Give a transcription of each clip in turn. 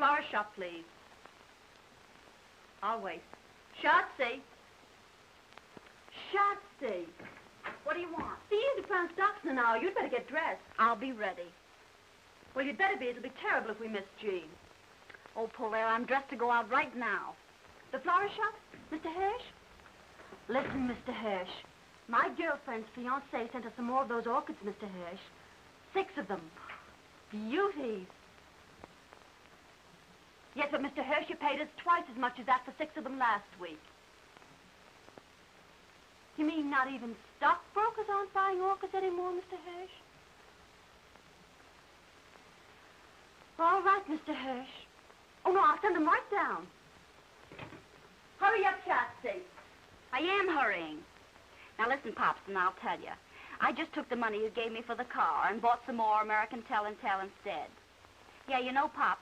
flower shop, please. I'll wait. Schatzi. Schatzi. What do you want? The Ile de France docks in an hour. You'd better get dressed. I'll be ready. Well, you'd better be. It'll be terrible if we miss Jean. Oh, Polaire, I'm dressed to go out right now. The flower shop? Mr. Hirsch? Listen, Mr. Hirsch. My girlfriend's fiancé sent us some more of those orchids, Mr. Hirsch. 6 of them. Beauties. Yes, but Mr. Hirsch, you paid us twice as much as that for 6 of them last week. You mean not even stockbrokers aren't buying orchids anymore, Mr. Hirsch? All right, Mr. Hirsch. Oh, no, I'll send them right down. Hurry up, Schatzi. I am hurrying. Now, listen, Pops, and I'll tell you. I just took the money you gave me for the car and bought some more American Tell and Tell instead. Yeah, you know, Pops,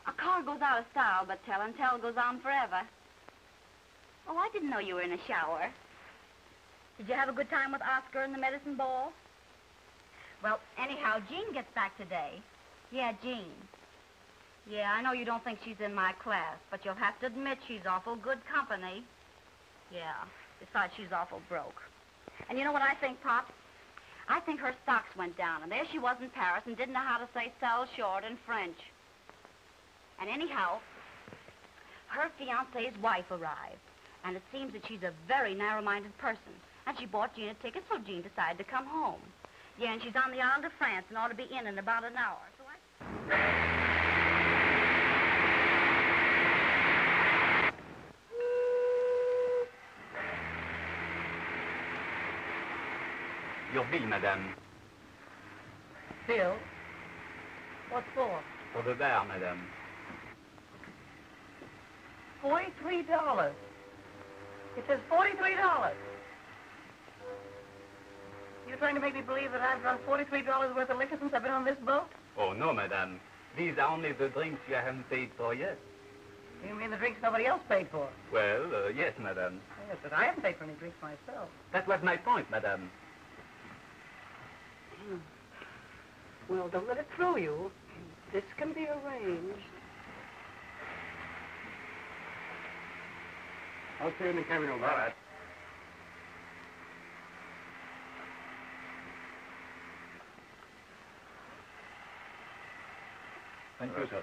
a car goes out of style, but Tell and Tell goes on forever. Oh, I didn't know you were in a shower. Did you have a good time with Oscar and the medicine ball? Well, anyhow, Jean gets back today. Yeah, Jean. Yeah, I know you don't think she's in my class, but you'll have to admit she's awful good company. Yeah, besides she's awful broke. And you know what I think, Pops? I think her stocks went down, and there she was in Paris and didn't know how to say sell short in French. And anyhow, her fiancé's wife arrived, and it seems that she's a very narrow-minded person, and she bought Jean a ticket, so Jean decided to come home. Yeah, and she's on the Isle de France and ought to be in about an hour. So Your bill, madame. Bill? What for? For the bar, madame. $43. It says $43. You're trying to make me believe that I've drunk $43 worth of liquor since I've been on this boat? Oh, no, madame. These are only the drinks you haven't paid for yet. You mean the drinks nobody else paid for? Well, yes, madame. Yes, but I haven't paid for any drinks myself. That was my point, madame. Well, don't let it throw you. This can be arranged. I'll see you in the cabin room. All right. Thank you, sir.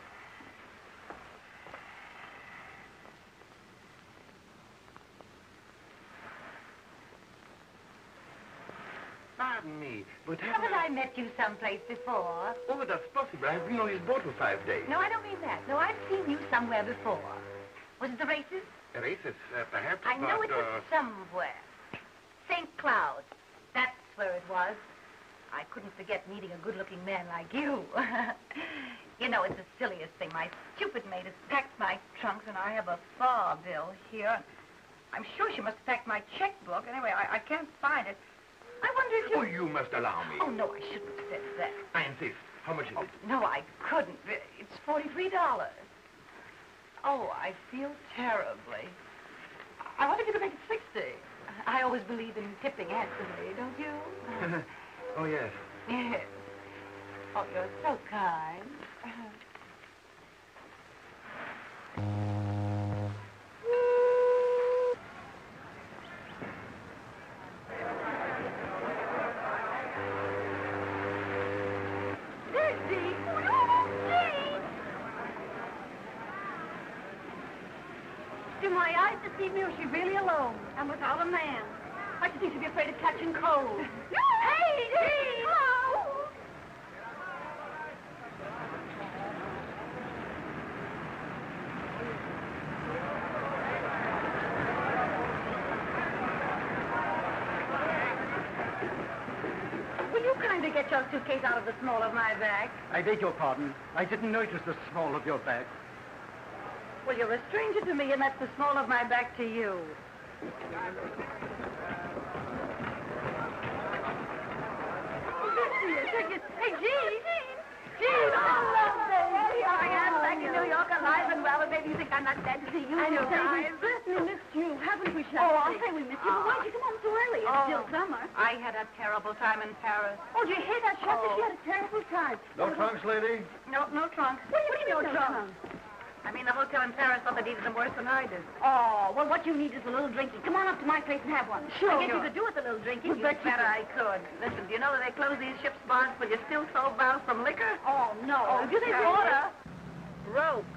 Pardon me, but Haven't I met you someplace before? Oh, that's possible. I've been on his boat for 5 days. No, I don't mean that. No, I've seen you somewhere before. Was it the races? Races, perhaps, I know but, it was somewhere. St. Cloud. That's where it was. I couldn't forget meeting a good-looking man like you. You know, it's the silliest thing. My stupid maid has packed my trunks, and I have a bar bill here. I'm sure she must have packed my checkbook. Anyway, I can't find it. I wonder if you... Oh, you must allow me. Oh, no, I shouldn't have said that. I insist. How much is it? No, I couldn't. It's $43. Oh, I feel terribly. I wonder if you could make it 60. I always believe in tipping handsomely, don't you? Oh, yes. Yes. Oh, you're so kind. Do my eyes deceive me, or is she really alone? And without a man. I should think she'd be afraid of catching cold. Hey, Dee! Hello! Will you kindly get your suitcase out of the small of my bag? I beg your pardon. I didn't notice the small of your bag. Well, you're a stranger to me, and that's the small of my bag to you. Hey, Jean! Jean! Oh, lovely! Here I am, back in New York, alive and well, and maybe you think I'm not glad to see you. I know, guys. we certainly missed you, haven't we, Schatzi? Oh, I'll say we missed you, but why'd you come home so early? It's still summer. I had a terrible time in Paris. Oh, did you hear that, Schatzi? She had a terrible time. No trunks, lady? No trunk. What do you mean, no trunk? I mean, the hotel in Paris thought they needed them worse than I did. Oh, well, what you need is a little drinking. Come on up to my place and have one. Sure. I guess you could do with a little drinking. You bet I could. Listen, do you know that they close these ships' bars when you're still so bound from liquor? Oh, no. Oh, do they okay. water? Broke.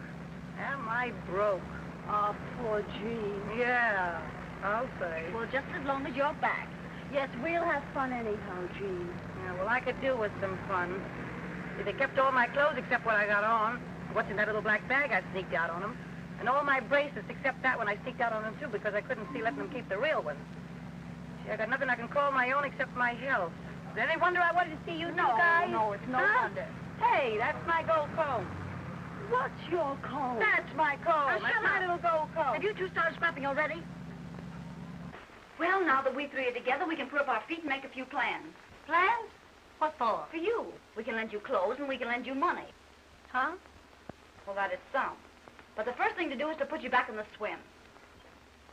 Am I broke? Oh, poor Jean. Yeah, I'll say. Well, just as long as you're back. Yes, we'll have fun anyhow, Jean. Yeah, well, I could do with some fun. See, they kept all my clothes except what I got on. What's in that little black bag I sneaked out on them. And all my bracelets except that one I sneaked out on them, too, because I couldn't see letting them keep the real ones. See, I got nothing I can call my own except my health. Is there any wonder I wanted to see you two guys? No, it's no wonder. Hey, that's my gold comb. What's your comb? That's my comb. Now, That's shut my up. little gold comb. Have you two started scrapping already? Well, now that we three are together, we can put up our feet and make a few plans. Plans? What for? For you. We can lend you clothes and we can lend you money. Huh? Well, that is some. But the first thing to do is to put you back in the swim.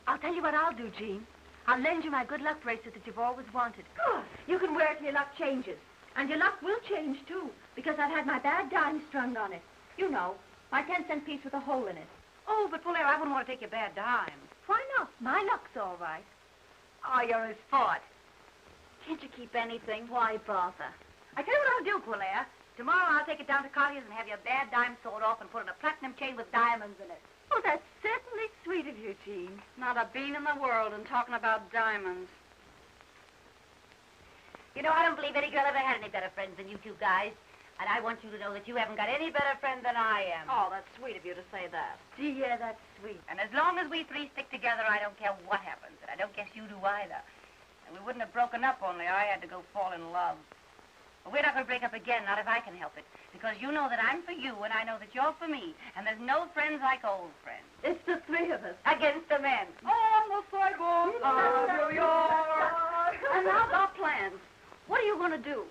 I'll tell you what I'll do, Jean. I'll lend you my good luck bracelet that you've always wanted. Good. You can wear it till your luck changes. And your luck will change, too, because I've had my bad dime strung on it. You know, my 10-cent piece with a hole in it. Oh, but Polaire, I wouldn't want to take your bad dime. Why not? My luck's all right. Oh, you're a sport. Can't you keep anything? Why bother? I tell you what I'll do, Polaire. Tomorrow I'll take it down to Collier's and have your bad dime sawed off and put in a platinum chain with diamonds in it. Oh, that's certainly sweet of you, Jean. Not a bean in the world and talking about diamonds. You know, I don't believe any girl ever had any better friends than you two guys. And I want you to know that you haven't got any better friend than I am. Oh, that's sweet of you to say that. Dear, that's sweet. And as long as we three stick together, I don't care what happens. And I don't guess you do either. And we wouldn't have broken up only I had to go fall in love. But we're not going to break up again, not if I can help it. Because you know that I'm for you, and I know that you're for me. And there's no friends like old friends. It's the three of us. Against the men. On the sidewalk of New York. And now our plans. What are you going to do?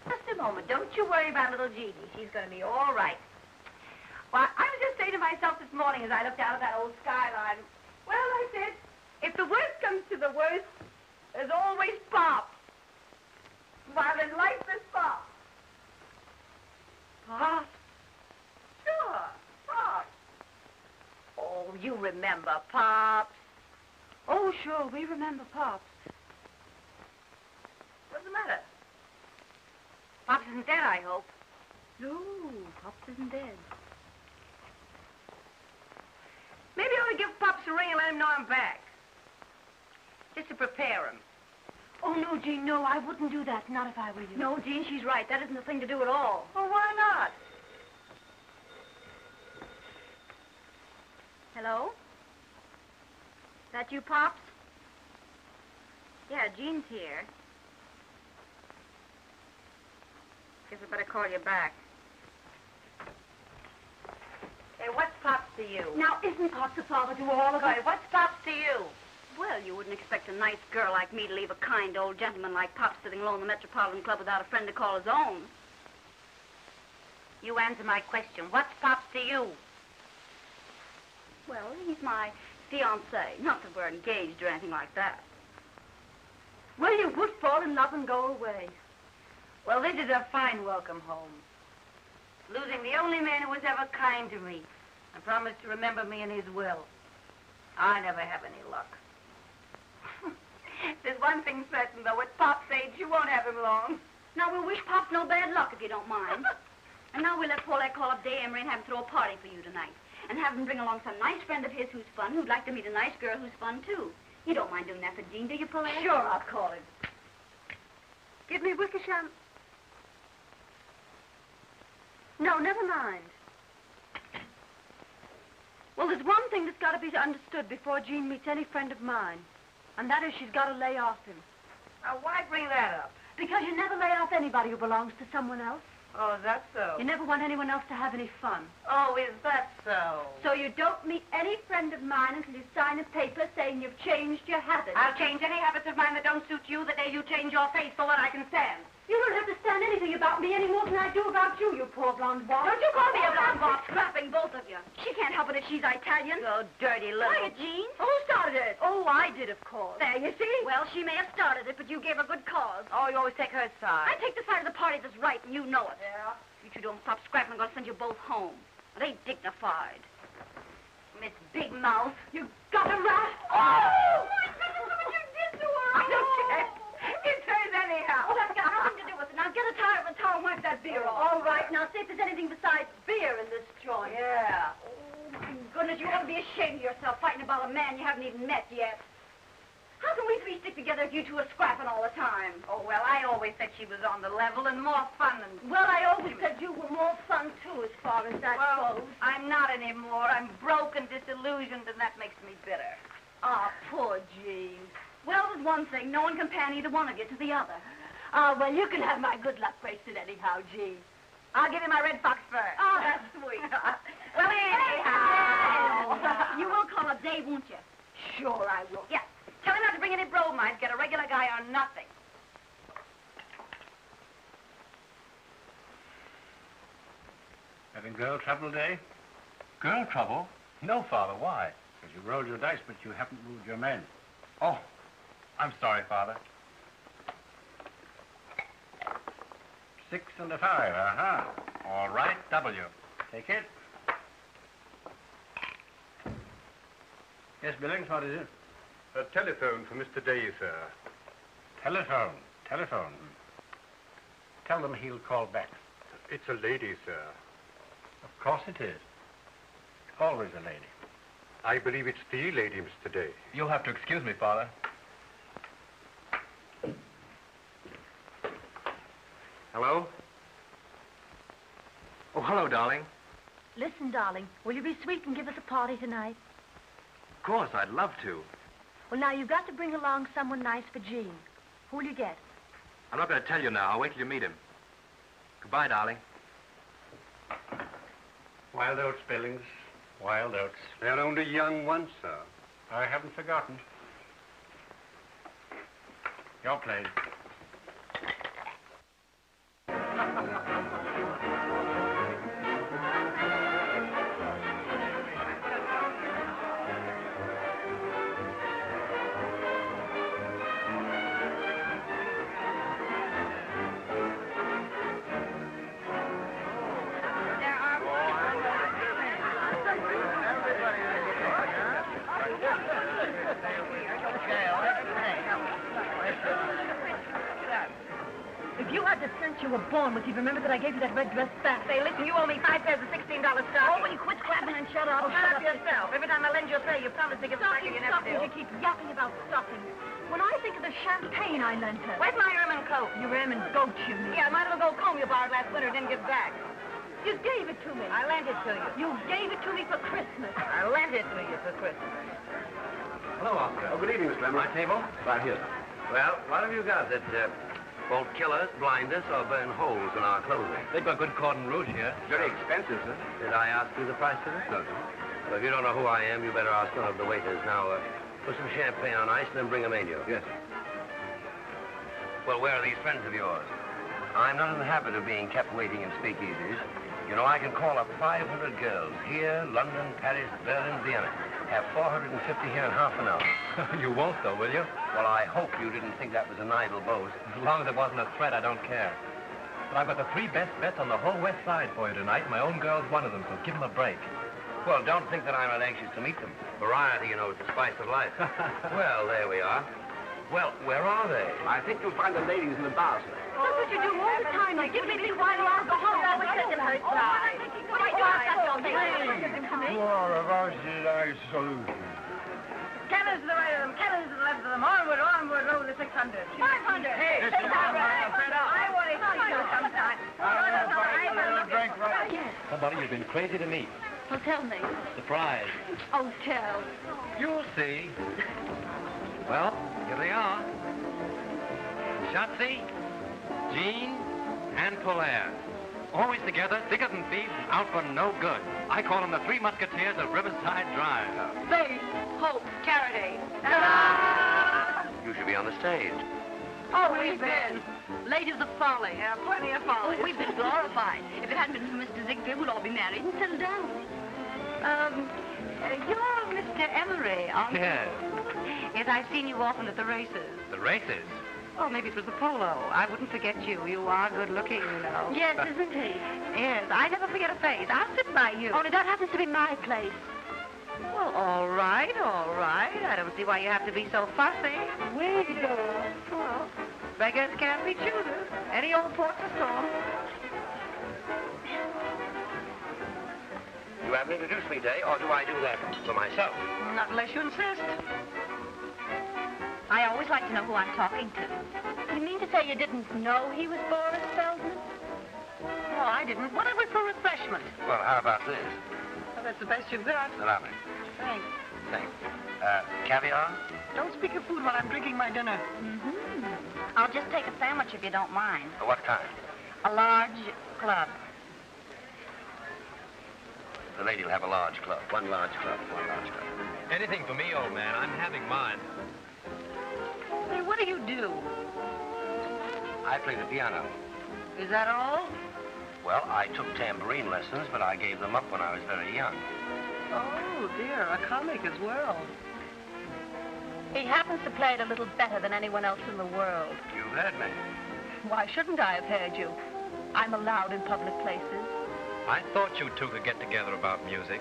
Just a moment. Don't you worry about little Jeannie. She's going to be all right. Why, I was just saying to myself this morning as I looked out at that old skyline, well, I said, if the worst comes to the worst, there's always Pop. While there's life, there's Pop. Pop? Sure, Pop. Oh, you remember Pops. Oh, sure, we remember Pops. What's the matter? Pops isn't dead, I hope. No, Pops isn't dead. Maybe I ought to give Pops a ring and let him know I'm back. Just to prepare him. Oh, no, Jean, no, I wouldn't do that, not if I were you. No, Jean, she's right. That isn't the thing to do at all. Well, why not? Hello? That you, Pops? Yeah, Jean's here. Guess I better call you back. Hey, what's Pops to you? Now, isn't Pops a father to all of us? Hey, what's Pops to you? Well, you wouldn't expect a nice girl like me to leave a kind old gentleman like Pops sitting alone in the Metropolitan Club without a friend to call his own. You answer my question. What's Pops to you? Well, he's my fiancé. Not that we're engaged or anything like that. Well, you would fall in love and go away. Well, this is a fine welcome home. Losing the only man who was ever kind to me and promised to remember me in his will. I never have any luck. There's one thing certain, though. At Pop's age, you won't have him long. Now, we'll wish Pops no bad luck, if you don't mind. And now we'll let Polaire call up Dey Emery and have him throw a party for you tonight. And have him bring along some nice friend of his who's fun, who'd like to meet a nice girl who's fun, too. You don't mind doing that for Jean, do you, Polaire? Sure, I'll call him. Give me Wickersham. No, never mind. Well, there's one thing that's got to be understood before Jean meets any friend of mine. And that is she's got to lay off him. Now, why bring that up? Because you never lay off anybody who belongs to someone else. Oh, is that so? You never want anyone else to have any fun. Oh, is that so? So you don't meet any friend of mine until you sign a paper saying you've changed your habits. I'll change any habits of mine that don't suit you the day you change your face so that I can stand. You don't have to stand anything about me any more than I do about you, you poor blonde boss. Don't you call me a blonde boss, scrapping both of you. She can't help it if she's Italian. You dirty little... Quiet, Jean. Who started it? Oh, I did, of course. There, you see? Well, she may have started it, but you gave her good cause. Oh, you always take her side. I take the side of the party that's right, and you know it. Yeah? If you two don't stop scrapping, I'm going to send you both home. They dignified. Miss Big Mouth. You got a rat? Oh, my goodness, look what you did to her. I don't care. It's hers anyhow. Oh, that's got nothing to do with it. Now get a towel and towel and wipe that beer off. All right, now see if there's anything besides beer in this joint. Yeah. Oh, my goodness, you ought to be ashamed of yourself fighting about a man you haven't even met yet. How can we three stick together if you two are scrapping all the time? Oh, well, I always said she was on the level and more fun than... Well, I always said you were more fun, too, as far as that Well, goes. I'm not anymore. I'm broke and disillusioned, and that makes me bitter. Ah, poor Jean. Well, there's one thing. No one can pan either one of you to the other. Ah, well, you can have my good luck bracelet anyhow, Jean. I'll give you my red fox fur. Oh, that's sweet. Well, anyhow. You will call up Dave, won't you? Sure I will. Yeah. Tell him not to bring any bromides. Get a regular guy or nothing. Having girl trouble, Dey? Girl trouble? No, Father. Why? Because you rolled your dice, but you haven't moved your men. Oh, I'm sorry, Father. 6 and a 5, uh-huh. All right, W. Take it. Yes, Billings, what is it? A telephone for Mr. Dey, sir. Telephone. Tell them he'll call back. It's a lady, sir. Of course it is. Always a lady. I believe it's the lady, Mr. Dey. You'll have to excuse me, Father. Hello? Oh, hello, darling. Listen, darling, will you be sweet and give us a party tonight? Of course, I'd love to. Well, now, you've got to bring along someone nice for Jean. Who'll you get? I'm not going to tell you now. I'll wait till you meet him. Goodbye, darling. Wild oats, Billings. Wild oats. They're only young ones, sir. I haven't forgotten. Your place. If you had the sense you were born with, you'd remember that I gave you that red dress back. Say, listen, you owe me 5 pairs of $16 stockings. Oh, will you quit clapping and shut up? Oh, shut up yourself. Every time I lend you a pair, you promise to give it back, and you never do. You keep yapping about stockings. When I think of the champagne I lent her... Where's my ermine coat? Your ermine goat, you mean? Yeah, my little gold comb you borrowed last winter didn't give back. You gave it to me. I lent it to you. You gave it to me for Christmas. I lent it to you for Christmas. Hello, Oscar. Oh, good evening, Miss Lemon. My table? Right here. Well, what have you got that won't kill us, blind us, or burn holes in our clothing? They've got good cordon rouge here. Very expensive, sir. Did I ask you the price of it? No, sir. Well, if you don't know who I am, you better ask one of the waiters. Now, put some champagne on ice and then bring a menu. Yes, sir. Well, where are these friends of yours? I'm not in the habit of being kept waiting in speakeasies. You know, I can call up 500 girls here, London, Paris, Berlin, Vienna. Have 450 here in half an hour. You won't, though, will you? Well, I hope you didn't think that was an idle boast. As long as it wasn't a threat, I don't care. But I've got the 3 best bets on the whole West Side for you tonight. My own girl's one of them, so give them a break. Well, don't think that I'm not anxious to meet them. Variety, you know, is the spice of life. Well, there we are. Well, where are they? I think you'll find the ladies in the bar, sir. That's what you do all the time. You give me things while you go home. I always set them her side. That's your thing. Give them to me. You are a very solution. Cannons to the right of them, cannons to the left of them. Onward, onward, over the 600. 500. Hey, It's take that right. I want to see you sometime. Drink right. Yes. Somebody you've been crazy to meet. Well, tell me. Surprise. Oh, tell. You'll see. Well, here they are. Schatzi, Jean, and Polaire. Always together, thicker than thieves, out for no good. I call them the 3 Musketeers of Riverside Drive. Faith, hope, charity. You should be on the stage. Oh, we've been. Ladies of folly. Yeah, plenty of folly. Oh, we've been glorified. If it hadn't been for Mr. Ziegfeld, we'd all be married and settled down. You're Mr. Emery, aren't you? Yes. Yes, I've seen you often at the races. The races? Oh, maybe it was the polo. I wouldn't forget you. You are good looking, you know. Yes, isn't he? Yes, I never forget a face. I'll sit by you. Only that happens to be my place. Well, all right, all right. I don't see why you have to be so fussy. We do. Well, beggars can't be choosers. Any old port's a storm. You haven't introduced me, Day, or do I do that for myself? Not unless you insist. I always like to know who I'm talking to. You mean to say you didn't know he was Boris Feldman? Oh, I didn't. What are we for refreshment? Well, how about this? Well, that's the best you've got. Lovely. Thanks. Thanks. Caviar? Don't speak of food while I'm drinking my dinner. I'll just take a sandwich if you don't mind. What kind? A large club. The lady will have a large club. One large club. Anything for me, old man. I'm having mine. Hey, what do you do? I play the piano. Is that all? Well, I took tambourine lessons, but I gave them up when I was very young. Oh, dear, a comic as well. He happens to play it a little better than anyone else in the world. You've heard me. Why shouldn't I have heard you? I'm allowed in public places. I thought you two could get together about music.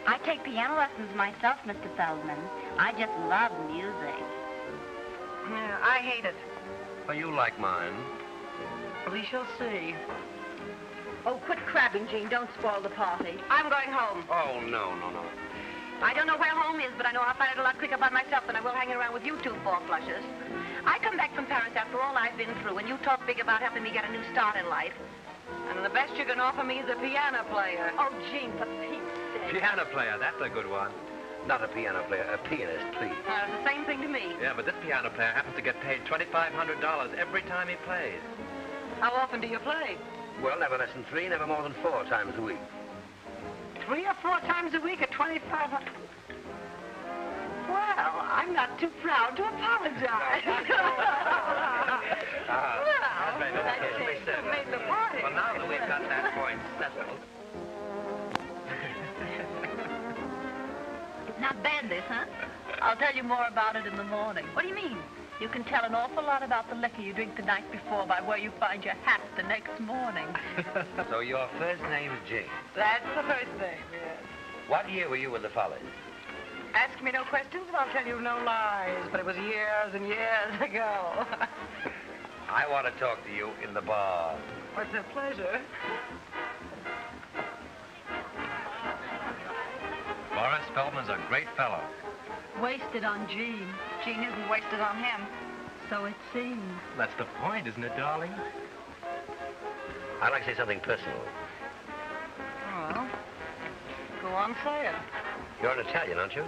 I take piano lessons myself, Mr. Feldman. I just love music. Yeah, I hate it. Well, you like mine. We shall see. Oh, quit crabbing, Jean. Don't spoil the party. I'm going home. Oh, no. I don't know where home is, but I know I'll find it a lot quicker by myself than I will hanging around with you two four-flushers. I come back from Paris after all I've been through, and you talk big about helping me get a new start in life. And the best you can offer me is a piano player. Oh, Jean, for Pete's sake. Piano player, that's a good one. Not a piano player, a pianist, please. It's the same thing to me. Yeah, but this piano player happens to get paid $2,500 every time he plays. How often do you play? Well, never less than 3, never more than 4 times a week. 3 or 4 times a week at $2,500. Well, I'm not too proud to apologize. Made the party. Well, now that we've got that point settled. Not bad, this, huh? I'll tell you more about it in the morning. What do you mean? You can tell an awful lot about the liquor you drink the night before by where you find your hat the next morning. So your first name is Jane. That's the first name, yes. What year were you with the Follies? Ask me no questions and I'll tell you no lies, but it was years and years ago. I want to talk to you in the bar. What's a pleasure? Boris Feldman's a great fellow. Wasted on Jean. Jean isn't wasted on him. So it seems. That's the point, isn't it, darling? I'd like to say something personal. Well, go on, say it. You're an Italian, aren't you?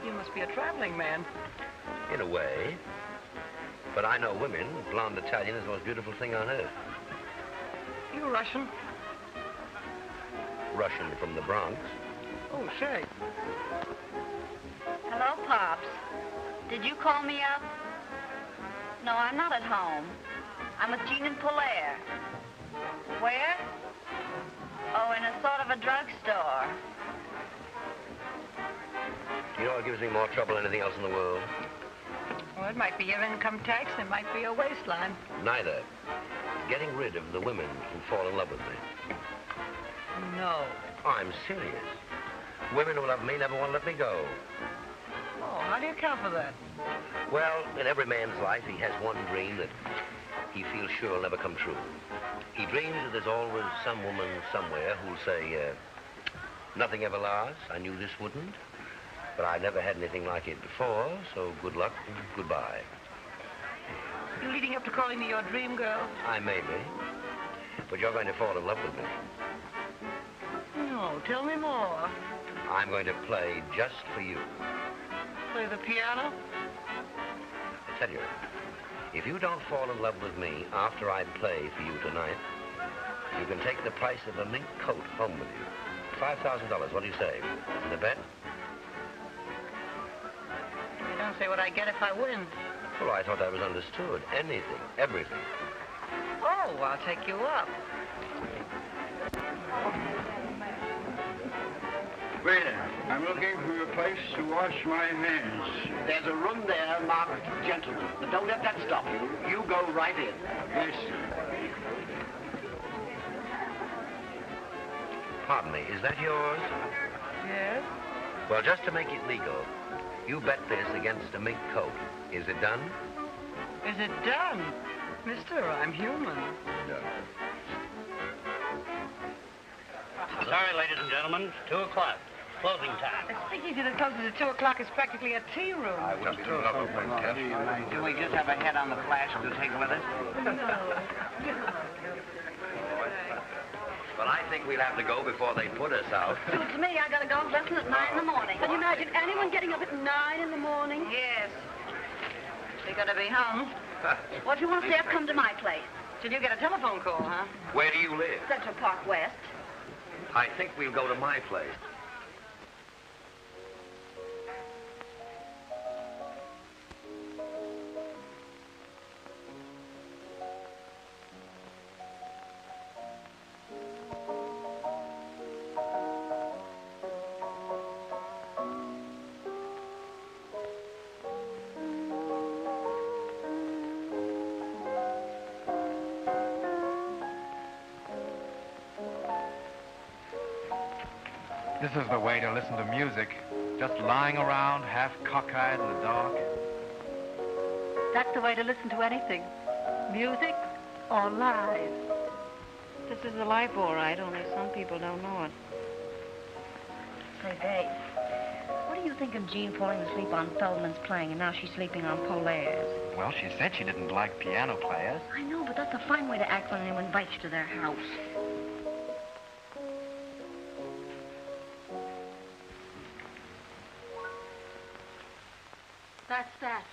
You must be a traveling man. In a way. But I know women. Blonde Italian is the most beautiful thing on earth. You Russian? Russian from the Bronx. Oh, say. Hello, Pops. Did you call me up? No, I'm not at home. I'm with Jean and Polaire. Where? Oh, in a sort of a drugstore. You know what gives me more trouble than anything else in the world? Well, it might be your income tax. It might be your waistline. Neither. Getting rid of the women who fall in love with me. No. I'm serious. Women who love me never want to let me go. Oh, how do you account for that? Well, in every man's life, he has one dream that he feels sure will never come true. He dreams that there's always some woman somewhere who'll say, nothing ever lasts. I knew this wouldn't. But I never had anything like it before, so good luck and goodbye. You leading up to calling me your dream girl? I may be. But you're going to fall in love with me. No, tell me more. I'm going to play just for you. Play the piano? I tell you, if you don't fall in love with me after I play for you tonight, you can take the price of a mink coat home with you. $5,000, what do you say? The bet? You don't say what I get if I win. Well, I thought that was understood. Anything, everything. Oh, I'll take you up. Waiter, I'm looking for a place to wash my hands. There's a room there marked gentlemen, but don't let that stop you. You go right in. Yes, sir. Pardon me, is that yours? Yes? Well, just to make it legal, you bet this against a mink coat. Is it done? Is it done? Mister, I'm human. Sorry, ladies and gentlemen, 2 o'clock. Closing time. Speaking to the closest at 2 o'clock is practically a tea room. I would be love it. Do we just have a head on the flash to take with us? But I think we'll have to go before they put us out. Suits me. I got a golf lesson at 9 in the morning. Can you imagine anyone getting up at 9 in the morning? Yes. You're gonna be home. Well, if you want to stay up, come to my place. Till you get a telephone call, huh? Where do you live? Central Park West. I think we'll go to my place. This is the way to listen to music. Just lying around, half cockeyed in the dark. That's the way to listen to anything. Music or lies. This is the life, all right, only some people don't know it. Say, Dave, what do you think of Jean falling asleep on Feldman's playing and now she's sleeping on Polaire's? Well, she said she didn't like piano players. I know, but that's a fine way to act when anyone invites you to their house. That's that.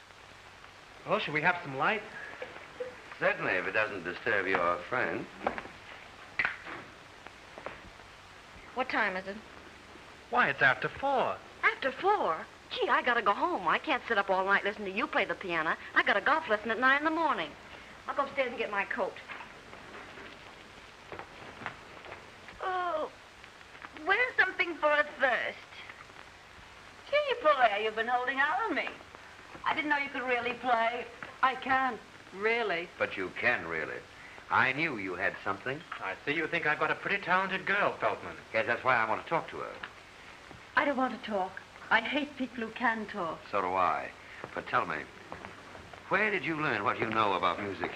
Well, should we have some light? Certainly, if it doesn't disturb your friend. What time is it? Why, it's after 4. After 4? Gee, I gotta go home. I can't sit up all night listening to you play the piano. I got a golf lesson at 9 in the morning. I'll go upstairs and get my coat. Oh, where's something for a thirst? Gee, Polaire, you've been holding out on me. I didn't know you could really play. I can, really. But you can, really. I knew you had something. I see you think I've got a pretty talented girl, Feldman. Yes, that's why I want to talk to her. I don't want to talk. I hate people who can talk. So do I. But tell me, where did you learn what you know about music?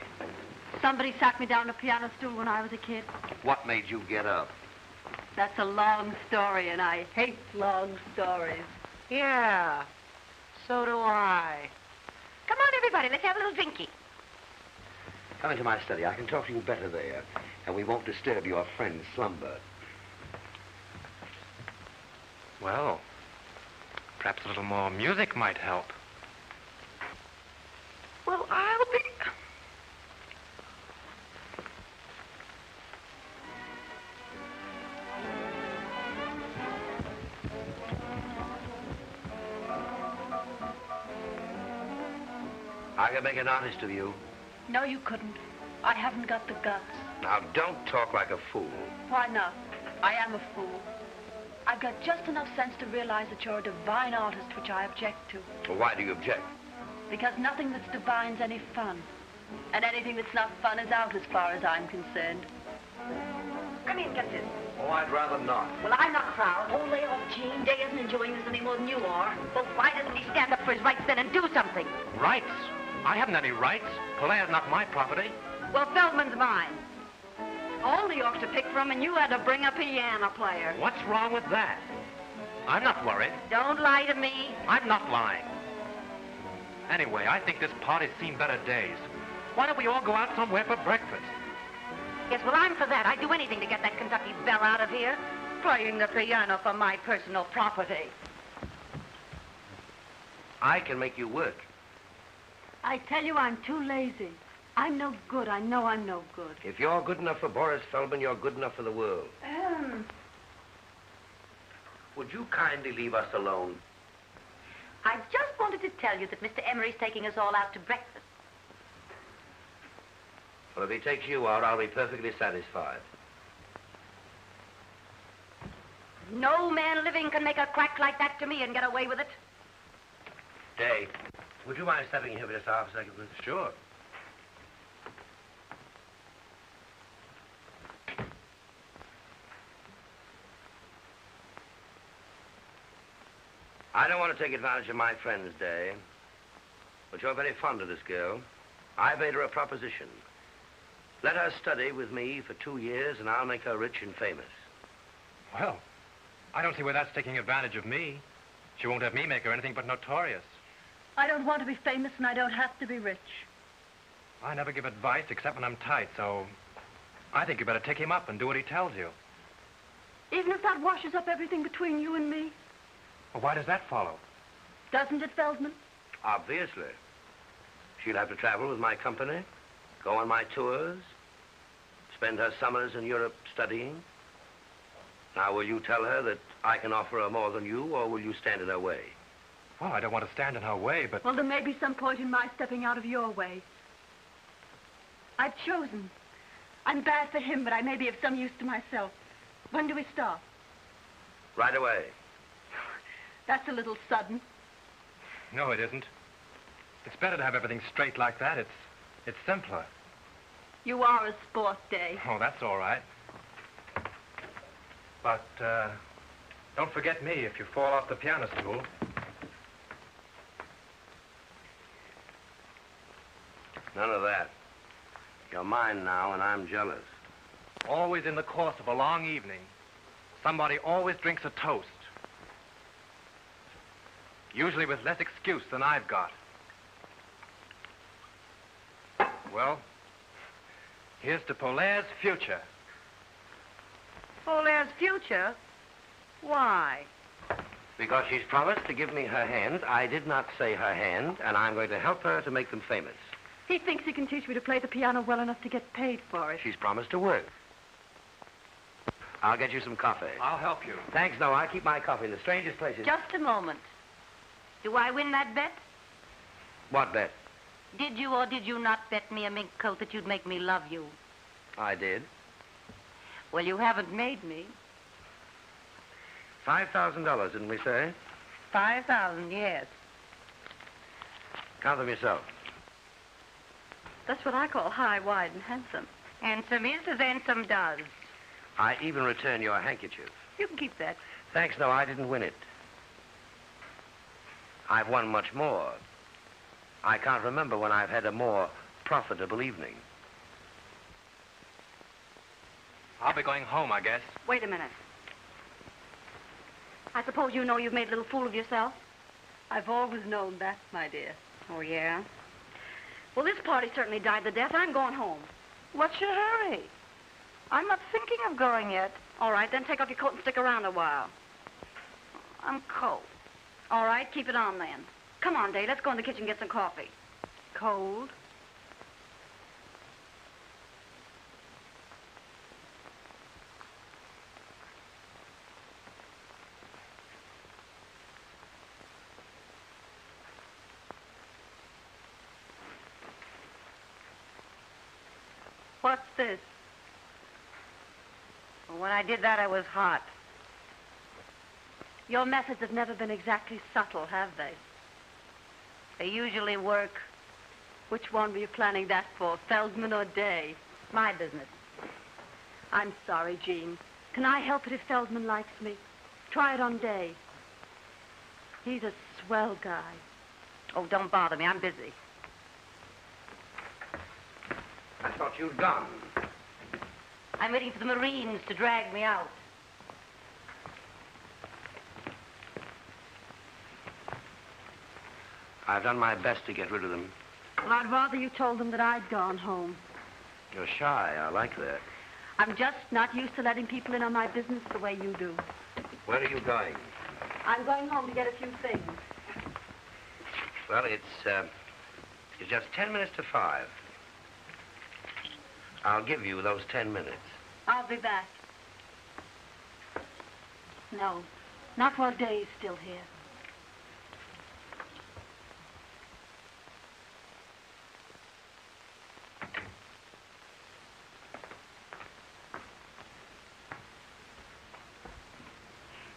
Somebody sat me down a piano stool when I was a kid. What made you get up? That's a long story, and I hate long stories. Yeah, so do I. Come on, everybody, let's have a little drinky. Come into my study. I can talk to you better there, and we won't disturb your friend's slumber. Well, perhaps a little more music might help. Well, I'll be... I can make an artist of you. No, you couldn't. I haven't got the guts. Now, don't talk like a fool. Why not? I am a fool. I've got just enough sense to realize that you're a divine artist, which I object to. Well, why do you object? Because nothing that's divine's any fun. And anything that's not fun is out as far as I'm concerned. Come in, get this. Oh, I'd rather not. Well, I'm not proud. Oh, lay off, Jean. Day isn't enjoying this any more than you are. Well, why doesn't he stand up for his rights then and do something? Rights? I haven't any rights. Polaire's not my property. Well, Feldman's mine. All New York to pick from, and you had to bring a piano player. What's wrong with that? I'm not worried. Don't lie to me. I'm not lying. Anyway, I think this party's seen better days. Why don't we all go out somewhere for breakfast? Yes, well, I'm for that. I'd do anything to get that Kentucky belle out of here. Playing the piano for my personal property. I can make you work. I tell you, I'm too lazy. I'm no good. I know I'm no good. If you're good enough for Boris Feldman, you're good enough for the world. Would you kindly leave us alone? I just wanted to tell you that Mr. Emery's taking us all out to breakfast. Well, if he takes you out, I'll be perfectly satisfied. No man living can make a crack like that to me and get away with it. Dey, would you mind stepping in here for just half a second, please? Sure. I don't want to take advantage of my friends, Dey, but you're very fond of this girl. I made her a proposition. Let her study with me for 2 years, and I'll make her rich and famous. Well, I don't see where that's taking advantage of me. She won't have me make her anything but notorious. I don't want to be famous, and I don't have to be rich. I never give advice except when I'm tight, so I think you better take him up and do what he tells you. Even if that washes up everything between you and me? Well, why does that follow? Doesn't it, Feldman? Obviously. She'll have to travel with my company, go on my tours, spend her summers in Europe studying. Now, will you tell her that I can offer her more than you, or will you stand in her way? Well, I don't want to stand in her way, but... Well, there may be some point in my stepping out of your way. I've chosen. I'm bad for him, but I may be of some use to myself. When do we start? Right away. That's a little sudden. No, it isn't. It's better to have everything straight like that. It's simpler. You are a sport, Dey. Oh, that's all right. But, don't forget me if you fall off the piano stool. None of that. You're mine now, and I'm jealous. Always in the course of a long evening, somebody always drinks a toast. Usually with less excuse than I've got. Well, here's to Polaire's future. Polaire's future? Why? Because she's promised to give me her hand. I did not say her hand, and I'm going to help her to make them famous. He thinks he can teach me to play the piano well enough to get paid for it. She's promised to work. I'll get you some coffee. I'll help you. Thanks, no, I keep my coffee in the strangest places. Just a moment. Do I win that bet? What bet? Did you or did you not bet me a mink coat that you'd make me love you? I did. Well, you haven't made me. $5,000, didn't we say? 5,000, yes. Count them yourself. That's what I call high, wide, and handsome. Handsome is as handsome does. I even return your handkerchief. You can keep that. Thanks, no, I didn't win it. I've won much more. I can't remember when I've had a more profitable evening. I'll be going home, I guess. Wait a minute. I suppose you know you've made a little fool of yourself? I've always known that, my dear. Oh, yeah? Well, this party certainly died the death. I'm going home. What's your hurry? I'm not thinking of going yet. All right, then take off your coat and stick around a while. I'm cold. All right, keep it on then. Come on, Dey, let's go in the kitchen and get some coffee. Cold? What's this? Well, when I did that, I was hot. Your methods have never been exactly subtle, have they? They usually work. Which one were you planning that for, Feldman or Dey? My business. I'm sorry, Jean. Can I help it if Feldman likes me? Try it on Dey. He's a swell guy. Oh, don't bother me. I'm busy. I thought you'd gone. I'm waiting for the Marines to drag me out. I've done my best to get rid of them. Well, I'd rather you told them that I'd gone home. You're shy. I like that. I'm just not used to letting people in on my business the way you do. Where are you going? I'm going home to get a few things. Well, it's just 10 minutes to 5. I'll give you those 10 minutes. I'll be back. No, not while Dey's still here.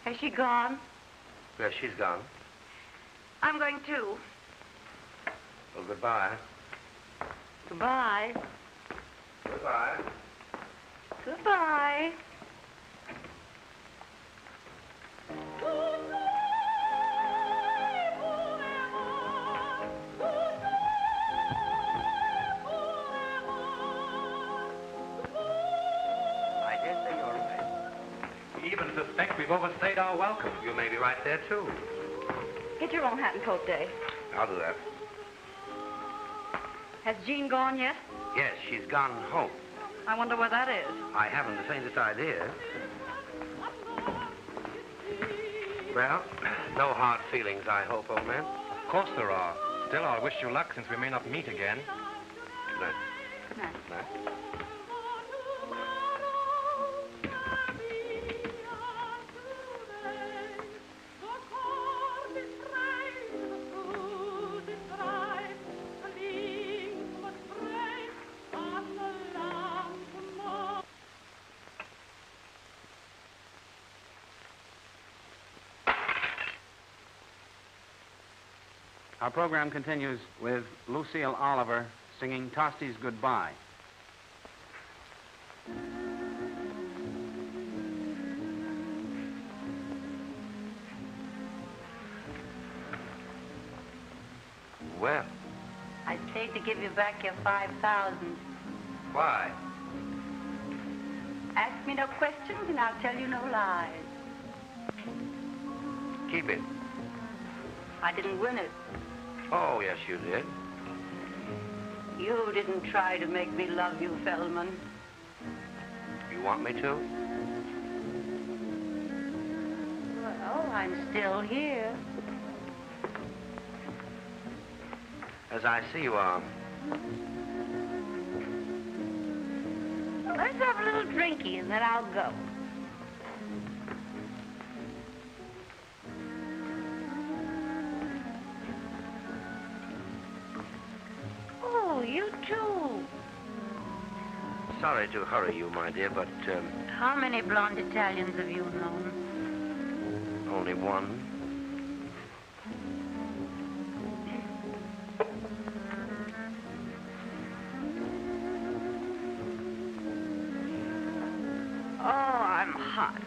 Has she gone? Yes, she's gone. I'm going too. Well, goodbye. Goodbye. Goodbye. Goodbye. I dare say you're right. We even suspect we've overstayed our welcome. You may be right there, too. Get your own hat and coat, Day. I'll do that. Has Jean gone yet? Yes, she's gone home. I wonder where that is. I haven't the faintest idea. Well, no hard feelings, I hope, old man. Of course there are. Still, I'll wish you luck since we may not meet again. Good night. Good night. Good night. Our program continues with Lucille Oliver singing Tosti's Goodbye. Well, I stayed to give you back your 5,000. why? Ask me no questions and I'll tell you no lies. Keep it. I didn't win it. Oh, yes, you did. You didn't try to make me love you, Feldman. You want me to? Well, I'm still here. As I see you are. Let's have a little drinky and then I'll go. Oh, you too. Sorry to hurry you, my dear, but How many blonde Italians have you known? only one. Oh, I'm hot.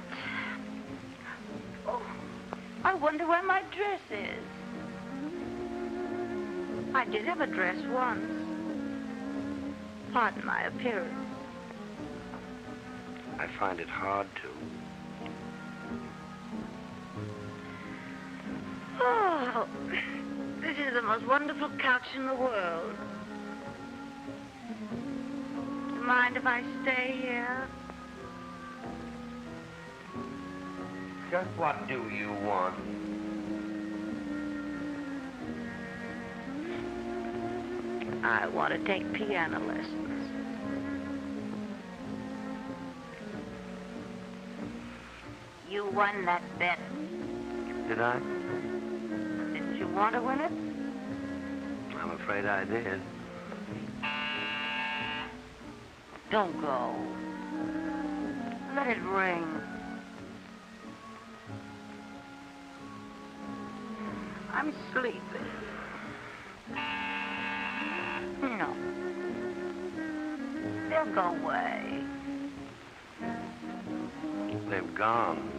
Oh, I wonder where my dress is. I did have a dress once. Pardon my appearance. I find it hard to. Oh, this is the most wonderful couch in the world. Do you mind if I stay here? Just what do you want? I want to take piano lessons. You won that bet. Did I? Didn't you want to win it? I'm afraid I did. Don't go. Let it ring. I'm sleepy. No. They'll go away. They've gone.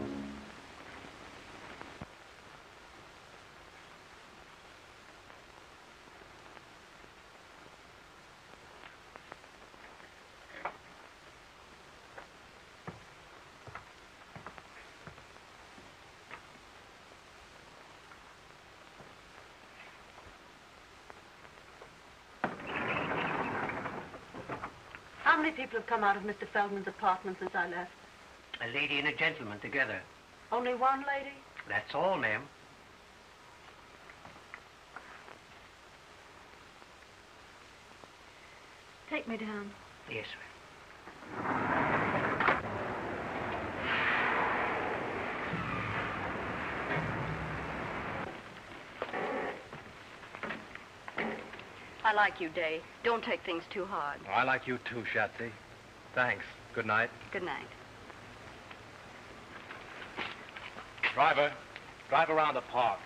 How many people have come out of Mr. Feldman's apartment since I left? A lady and a gentleman together. Only one lady? That's all, ma'am. Take me down. Yes, ma'am. I like you, Day. Don't take things too hard. I like you too, Schatzi. Thanks. Good night. Good night. Driver, drive around the park.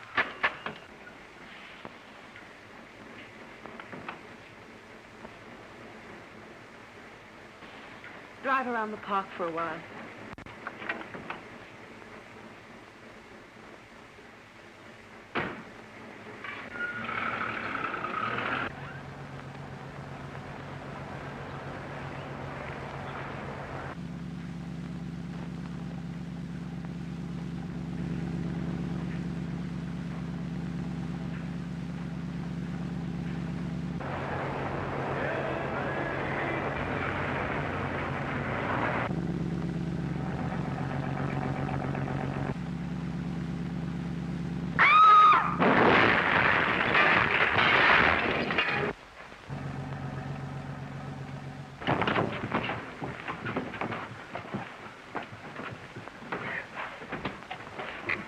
Drive around the park for a while.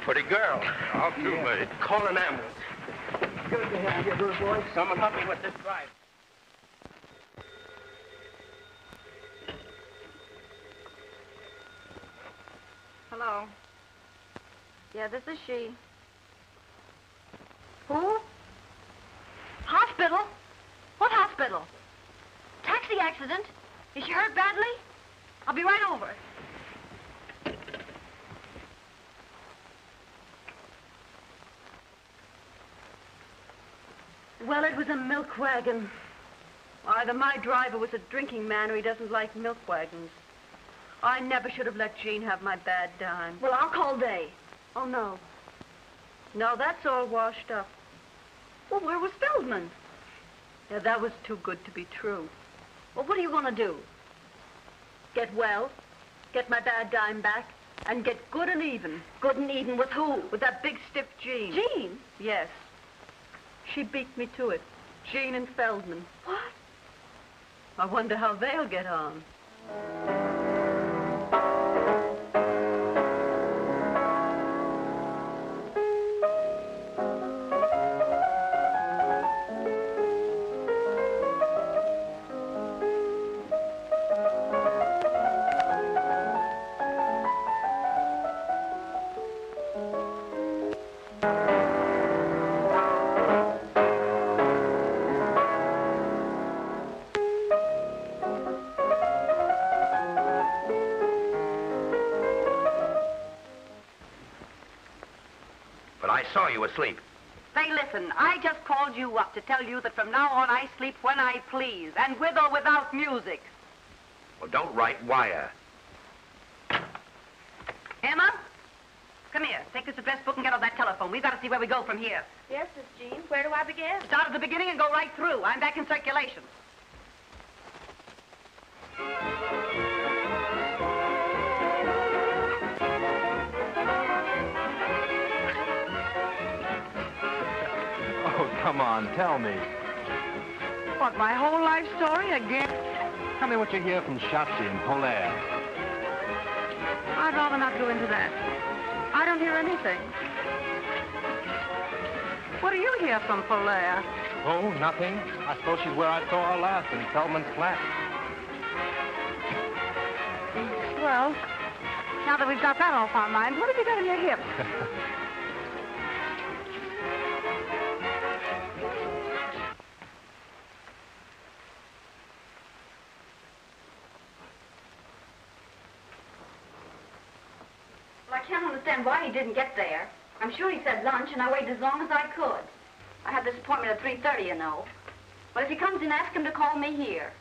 Pretty girl. How to, mate? Call an ambulance. Good to have you, little boy. Someone help me with this drive. Hello. Yeah, this is she. Who? Hospital? What hospital? Taxi accident? Is she hurt badly? I'll be right over. Well, it was a milk wagon. Either my driver was a drinking man or he doesn't like milk wagons. I never should have let Jean have my bad dime. Well, I'll call Dey. Oh, no. No, that's all washed up. Well, where was Feldman? Yeah, that was too good to be true. Well, what are you going to do? Get well, get my bad dime back, and get good and even. Good and even with who? With that big stiff Jean. Jean? Yes. She beat me to it. Jean and Feldman. What? I wonder how they'll get on. I saw you asleep. Say, listen, I just called you up to tell you that from now on I sleep when I please, and with or without music. Well, don't write wire. Emma, come here. Take this address book and get on that telephone. We've got to see where we go from here. Yes, Miss Jean. Where do I begin? Start at the beginning and go right through. I'm back in circulation. Come on, tell me. What, my whole life story again? Tell me what you hear from Schatzi and Polaire. I'd rather not go into that. I don't hear anything. What do you hear from Polaire? Oh, nothing. I suppose she's where I saw her last, in Feldman's flat. Well, now that we've got that off our minds, what have you got in your hip? I can't understand why he didn't get there. I'm sure he said lunch, and I waited as long as I could. I had this appointment at 3:30, you know. But if he comes in, ask him to call me here.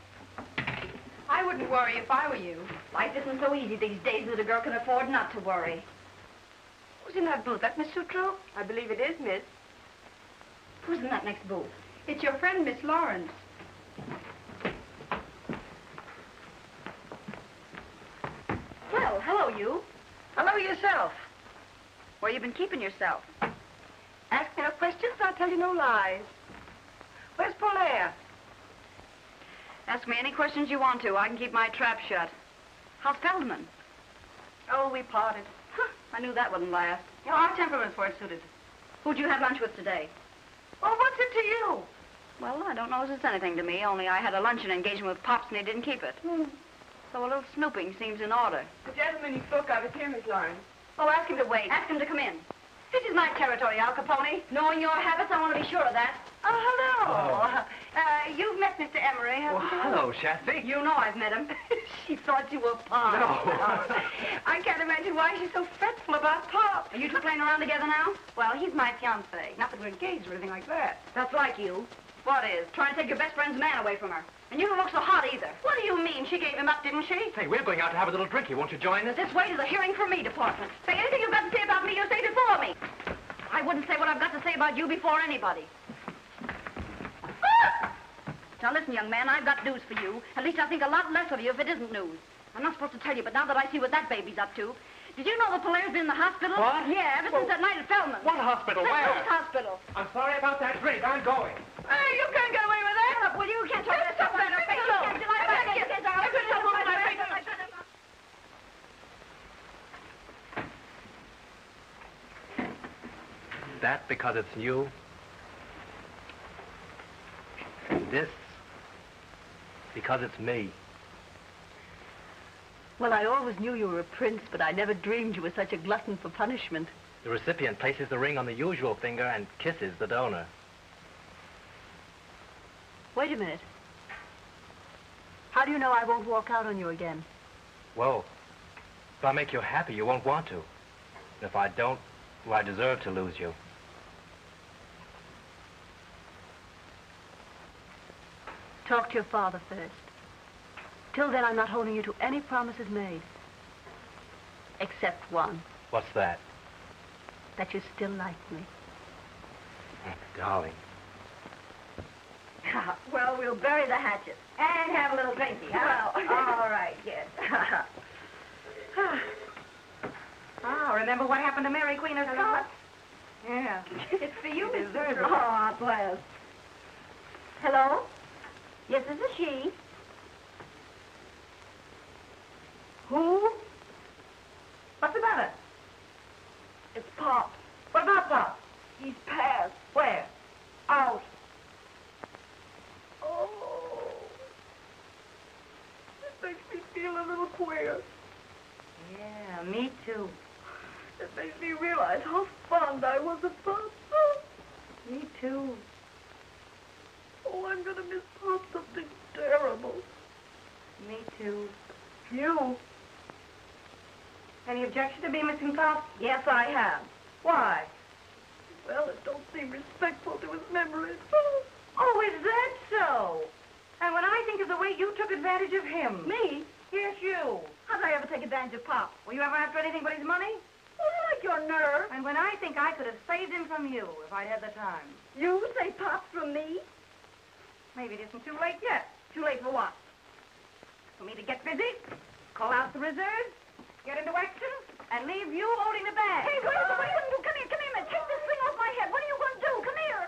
I wouldn't worry if I were you. Life isn't so easy these days that a girl can afford not to worry. Who's in that booth? That Miss Sutro? I believe it is, Miss. Who's in that next booth? It's your friend, Miss Lawrence. Well, hello, you. Hello yourself. Where you been keeping yourself? Ask me no questions, I'll tell you no lies. Where's Polaire? Ask me any questions you want to. I can keep my trap shut. How's Feldman? Oh, we parted. Huh, I knew that wouldn't last. You know, our temperaments weren't suited. Who'd you have lunch with today? Well, what's it to you? Well, I don't know as it's anything to me, only I had a luncheon engagement with Pops and he didn't keep it. So a little snooping seems in order. The gentleman you spoke of is here, Miss Lawrence. Oh, ask him to wait. Ask him to come in. This is my territory, Al Capone. Knowing your habits, I want to be sure of that. Oh, hello. You've met Mr. Emery, haven't you? Hello, Schatzi. You know I've met him. She thought you were Pop. No. I can't imagine why she's so fretful about Pop. Are you two playing around together now? Well, he's my fiancé. Not that we're engaged or anything like that. That's like you. What is? Trying to take your best friend's man away from her. And you don't look so hot either. What do you mean? She gave him up, didn't she? Hey, we're going out to have a little drinky. Won't you join us? This way to the hearing from me department. Say anything you've got to say about me, you say before me. I wouldn't say what I've got to say about you before anybody. Now listen, young man, I've got news for you. At least I think a lot less of you if it isn't news. I'm not supposed to tell you, but now that I see what that baby's up to. Did you know the Polaire's been in the hospital? What? Yeah, ever since that night at Feldman. What hospital? The Where? Coast Hospital. I'm sorry about that drink. I'm going. Hey, you can't get away with that. Shut up, will you? You can't talk that stuff on your face. I couldn't help my face. That because it's new? This because it's me. Well, I always knew you were a prince, but I never dreamed you were such a glutton for punishment. The recipient places the ring on the usual finger and kisses the donor. Wait a minute. How do you know I won't walk out on you again? Whoa. If I make you happy, you won't want to. And if I don't, well, I deserve to lose you. Talk to your father first. Till then, I'm not holding you to any promises made. Except one. What's that? That you still like me. Darling. Well, we'll bury the hatchet and have a little drinky. Well, all right, yes. Oh, remember what happened to Mary, Queen of Scots? Yeah. It's for you, Miss Deserve. Oh, bless. Hello? Yes, this is she. Who? What's the matter? It's Pop. What about Pop? He's passed. Where? Out. Oh. This makes me feel a little queer. Yeah, me too. It makes me realize how fond I was of Pop. Me too. Oh, I'm gonna miss Pop something terrible. Me too. You? Any objection to me missing Pop? Yes, I have. Why? Well, it don't seem respectful to his memory. Oh, is that so? And when I think of the way you took advantage of him. Me? Yes, you. How did I ever take advantage of Pop? Were you ever after anything but his money? Oh, I like your nerve. And when I think I could have saved him from you if I'd had the time. You say Pop from me? Maybe it isn't too late yet. Too late for what? For me to get busy, call out the reserves, get into action, and leave you holding the bag. Hey, what are you going to do? Come here, man. Take this thing off my head. What are you going to do? Come here.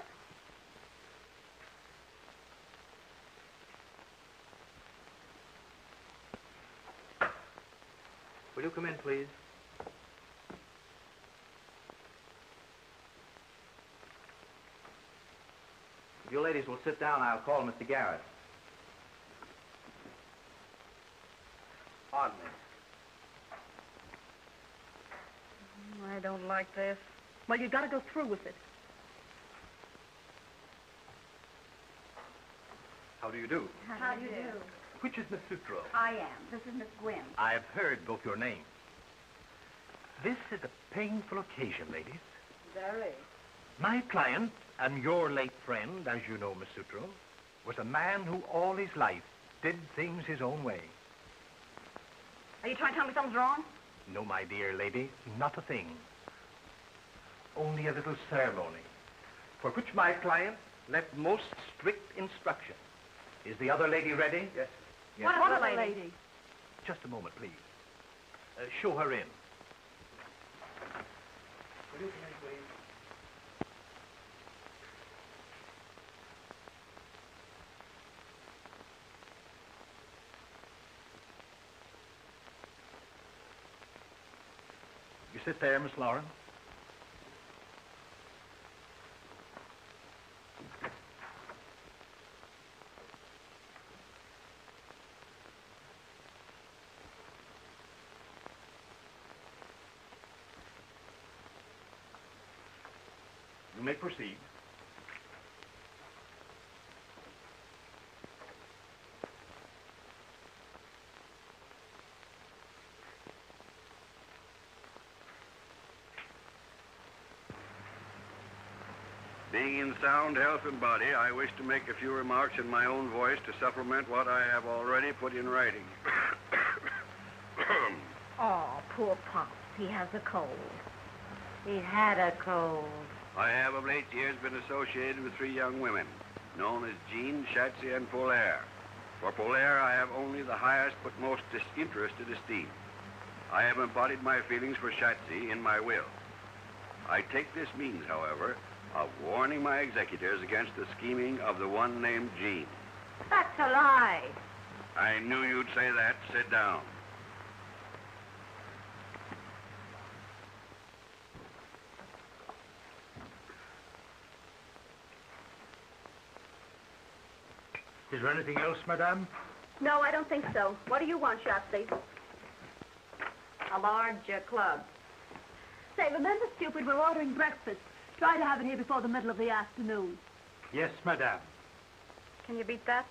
Will you come in, please? If you ladies will sit down, I'll call Mr. Garrett. Pardon me. I don't like this. Well, you've got to go through with it. How do you do? How do you do? Which is Miss Sutro? I am. This is Miss Gwynn. I have heard both your names. This is a painful occasion, ladies. Very. My client and your late friend, as you know, Miss Sutro, was a man who all his life did things his own way. Are you trying to tell me something's wrong? No, my dear lady, not a thing. Only a little ceremony, for which my client left most strict instruction. Is the other lady ready? Yes. What other lady? Just a moment, please. Show her in. Will you come in, please? You sit there, Miss Lauren. may proceed. Being in sound health and body, I wish to make a few remarks in my own voice to supplement what I have already put in writing. Oh, poor Pops. He has a cold. He had a cold. I have of late years been associated with 3 young women, known as Jean, Schatzi, and Polaire. For Polaire, I have only the highest but most disinterested esteem. I have embodied my feelings for Schatzi in my will. I take this means, however, of warning my executors against the scheming of the one named Jean. That's a lie. I knew you'd say that. Sit down. Is there anything else, madame? No, I don't think so. What do you want, Schatzi? A large club. Say, remember, stupid, we're ordering breakfast. Try to have it here before the middle of the afternoon. Yes, madame. Can you beat that?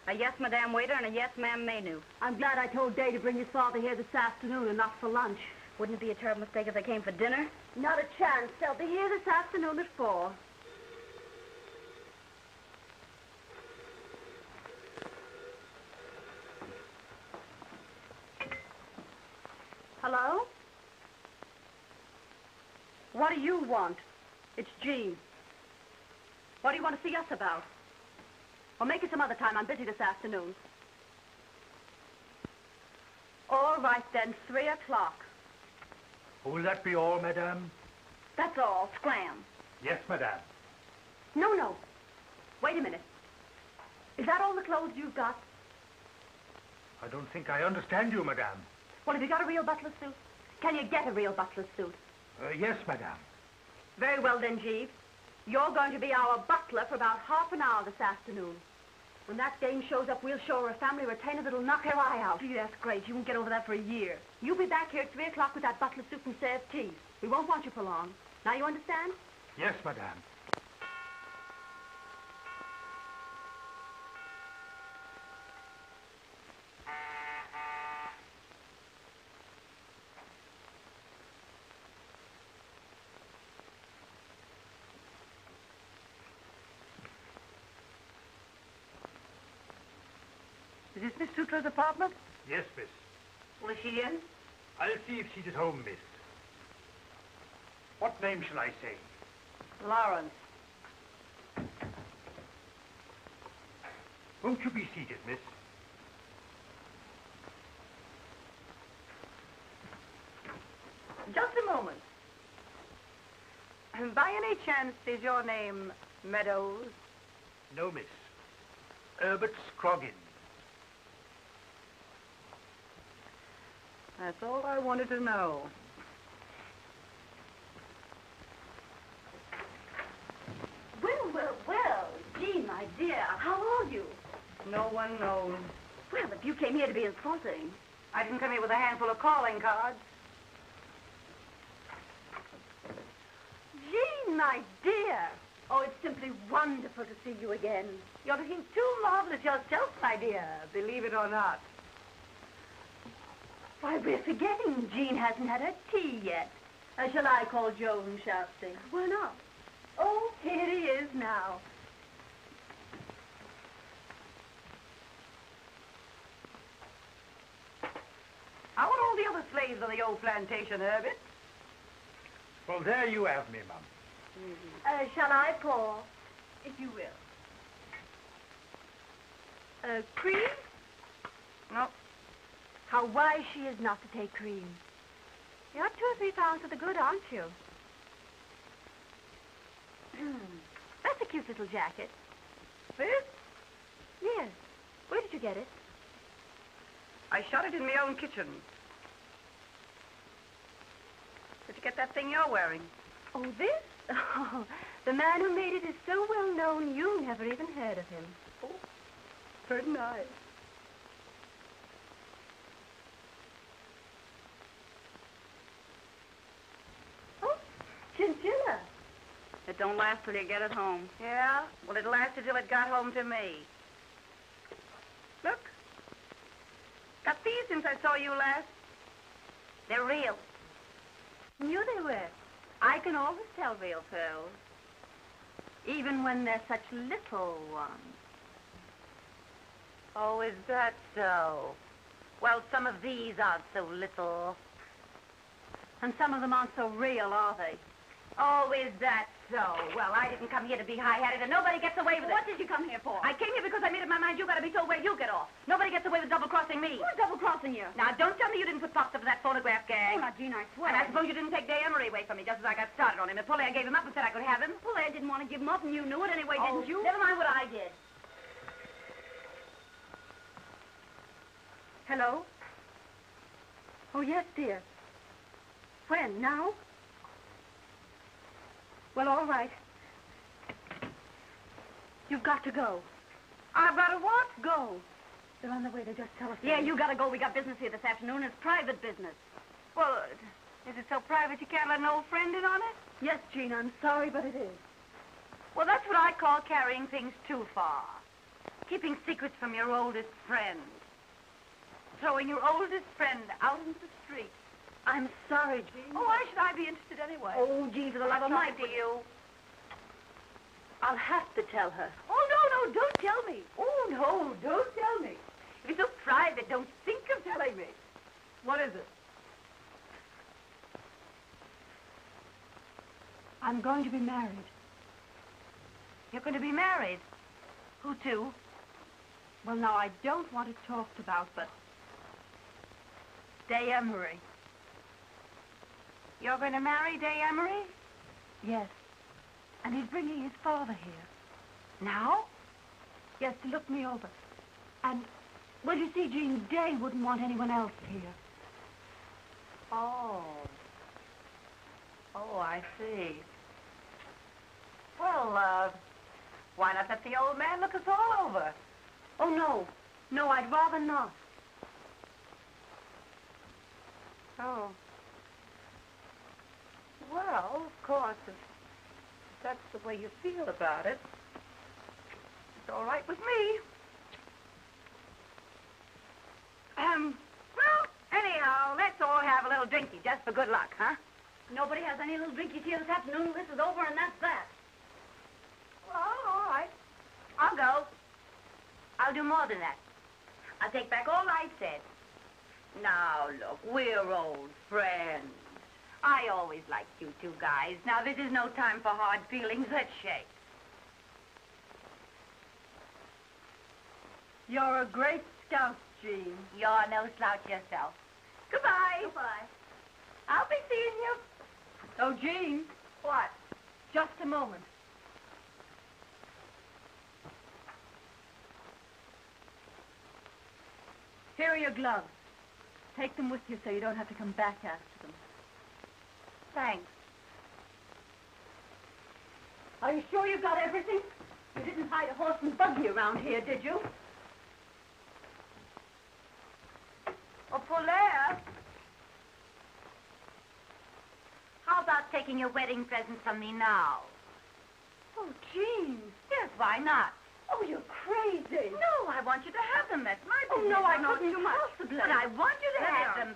A yes, madame waiter and a yes, ma'am menu. I'm glad I told Dey to bring his father here this afternoon and not for lunch. Wouldn't it be a terrible mistake if they came for dinner? Not a chance. They'll be here this afternoon at 4. Hello? What do you want? It's Jean. What do you want to see us about? Or make it some other time. I'm busy this afternoon. All right, then. 3 o'clock. Will that be all, madame? That's all. Scram. Yes, madame. No, no. Wait a minute. Is that all the clothes you've got? I don't think I understand you, madame. Well, have you got a real butler suit? Can you get a real butler suit? Yes, madame. Very well, then, Jeeves. You're going to be our butler for about half an hour this afternoon. When that dame shows up, we'll show her a family retainer that'll knock her eye out. Gee, that's great. You won't get over that for a year. You'll be back here at 3 o'clock with that butler suit and serve tea. We won't want you for long. Now you understand? Yes, madame. Is this Miss Sutra's apartment? Yes, miss. Was she in? I'll see if she's at home, miss. What name shall I say? Lawrence. Won't you be seated, miss? Just a moment. By any chance, is your name Meadows? No, miss. Herbert Scroggins. That's all I wanted to know. Well, Jean, my dear, how are you? No one knows. Well, if you came here to be insulting. I didn't come here with a handful of calling cards. Jean, my dear. Oh, it's simply wonderful to see you again. You're looking too marvelous yourself, my dear, believe it or not. Why, we're forgetting Jean hasn't had her tea yet. Shall I call Joan, Schatzi? Why not? Oh, here he is now. How are all the other slaves on the old plantation, Herbert? Well, there you have me, Mum. Shall I pour? If you will. Cream? No. How wise she is not to take cream. You're 2 or 3 pounds to the good, aren't you? That's a cute little jacket. This? Yes. Where did you get it? I shot it in my own kitchen. Did you get that thing you're wearing? Oh, this? Oh, the man who made it is so well known, you never even heard of him. Oh, very nice. Oh, chinchilla. It's don't last till you get it home. Yeah? Well, it lasted till it got home to me. Look. Got these since I saw you last. They're real. Knew they were. I can always tell real pearls. Even when they're such little ones. Oh, is that so? Well, some of these aren't so little. And some of them aren't so real, are they? Oh, is that so? Well, I didn't come here to be high-hatted, and nobody gets away with it. What did you come here for? I came here because I made up my mind you got to be told where you get off. Nobody gets away with double-crossing me. Who's double-crossing you? Now, don't tell me you didn't put Pops up for that phonograph gang. Oh, now, Jean, I swear. And I suppose you didn't take Dey Emery away from me just as I got started on him. And Polaire gave him up and said I could have him. Polaire didn't want to give him up, and you knew it anyway, didn't you? Never mind what I did. Hello? Oh, yes, dear. When? Now? Well, all right. You've got to go. I've got to what? Go. They're on the way. They just telephoned. Yeah, you gotta go. We got business here this afternoon. It's private business. Well, is it so private you can't let an old friend in on it? Yes, Jean, I'm sorry, but it is. Well, that's what I call carrying things too far. Keeping secrets from your oldest friend. Throwing your oldest friend out into the street. I'm sorry, Jean. Oh, why should I be interested anyway? Oh, Jean, for the love of Mike. To you. I'll have to tell her. Oh, no, don't tell me. Oh, no, don't tell me. If it's so private, don't think of telling me. What is it? I'm going to be married. You're going to be married? Who to? Well, now, I don't want it talked about, but... Dey Emery. You're going to marry Dey Emery? Yes. And he's bringing his father here. Now? Yes, to look me over. And, well, you see, Jean, Dey wouldn't want anyone else here. Oh. Oh, I see. Well, why not let the old man look us all over? Oh, no. No, I'd rather not. Oh. Well, of course, if that's the way you feel about it, it's all right with me. Well, anyhow, let's all have a little drinky just for good luck, huh? Nobody has any little drinkies here this afternoon. This is over, and that's that. Well, all right. I'll go. I'll do more than that. I'll take back all I said. Now, look, we're old friends. I always liked you two guys. Now, this is no time for hard feelings. Let's shake. You're a great scout, Jean. You're no slouch yourself. Goodbye. Goodbye. I'll be seeing you. Oh, Jean. What? Just a moment. Here are your gloves. Take them with you so you don't have to come back after them. Thanks. Are you sure you've got everything? You didn't hide a horse and buggy around here, did you? Oh, Polaire. How about taking your wedding present from me now? Oh, Jean. Yes, why not? Oh, you're crazy. No, I want you to have them. That's my Oh, business. no, I know couldn't too much. possibly. But I want you to There have they are. them.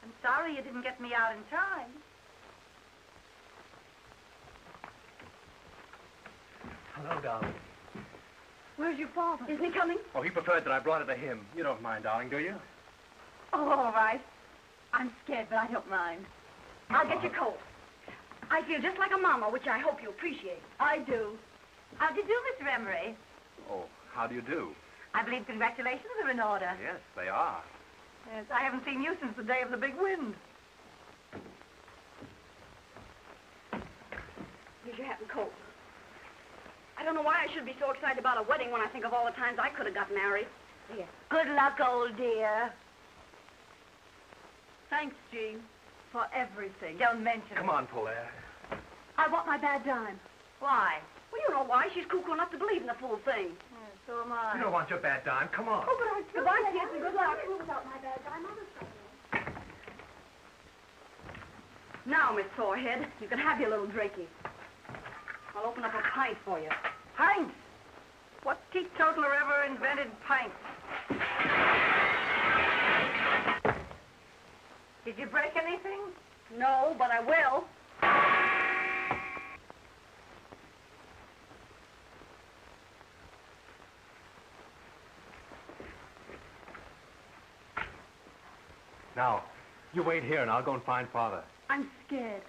I'm sorry you didn't get me out in time. Hello, darling. Where's your father? Isn't he coming? Oh, he preferred that I brought it to him. You don't mind, darling, do you? Oh, all right. I'm scared, but I don't mind. I'll get your coat. I feel just like a mama, which I hope you appreciate. I do. How do you do, Mr. Emery? Oh, how do you do? I believe congratulations are in order. Yes, they are. Yes, I haven't seen you since the day of the big wind. Here's your hat and coat. I don't know why I should be so excited about a wedding when I think of all the times I could have got married. Here. Good luck, old dear. Thanks, Jean, for everything. Don't mention Come it. on, Polaire. I want my bad dime. Why? Well, you know why. She's cuckoo enough to believe in the fool thing. So am I. You don't want your bad dime. Come on. Oh, but I still Goodbye, can't kids, and good luck. without my bad dime. I'll just Now, Miss Sorehead, you can have your little drinky. I'll open up a pint for you. Pints? What teetotaler ever invented pints? Did you break anything? No, but I will. Now, you wait here and I'll go and find Father. I'm scared.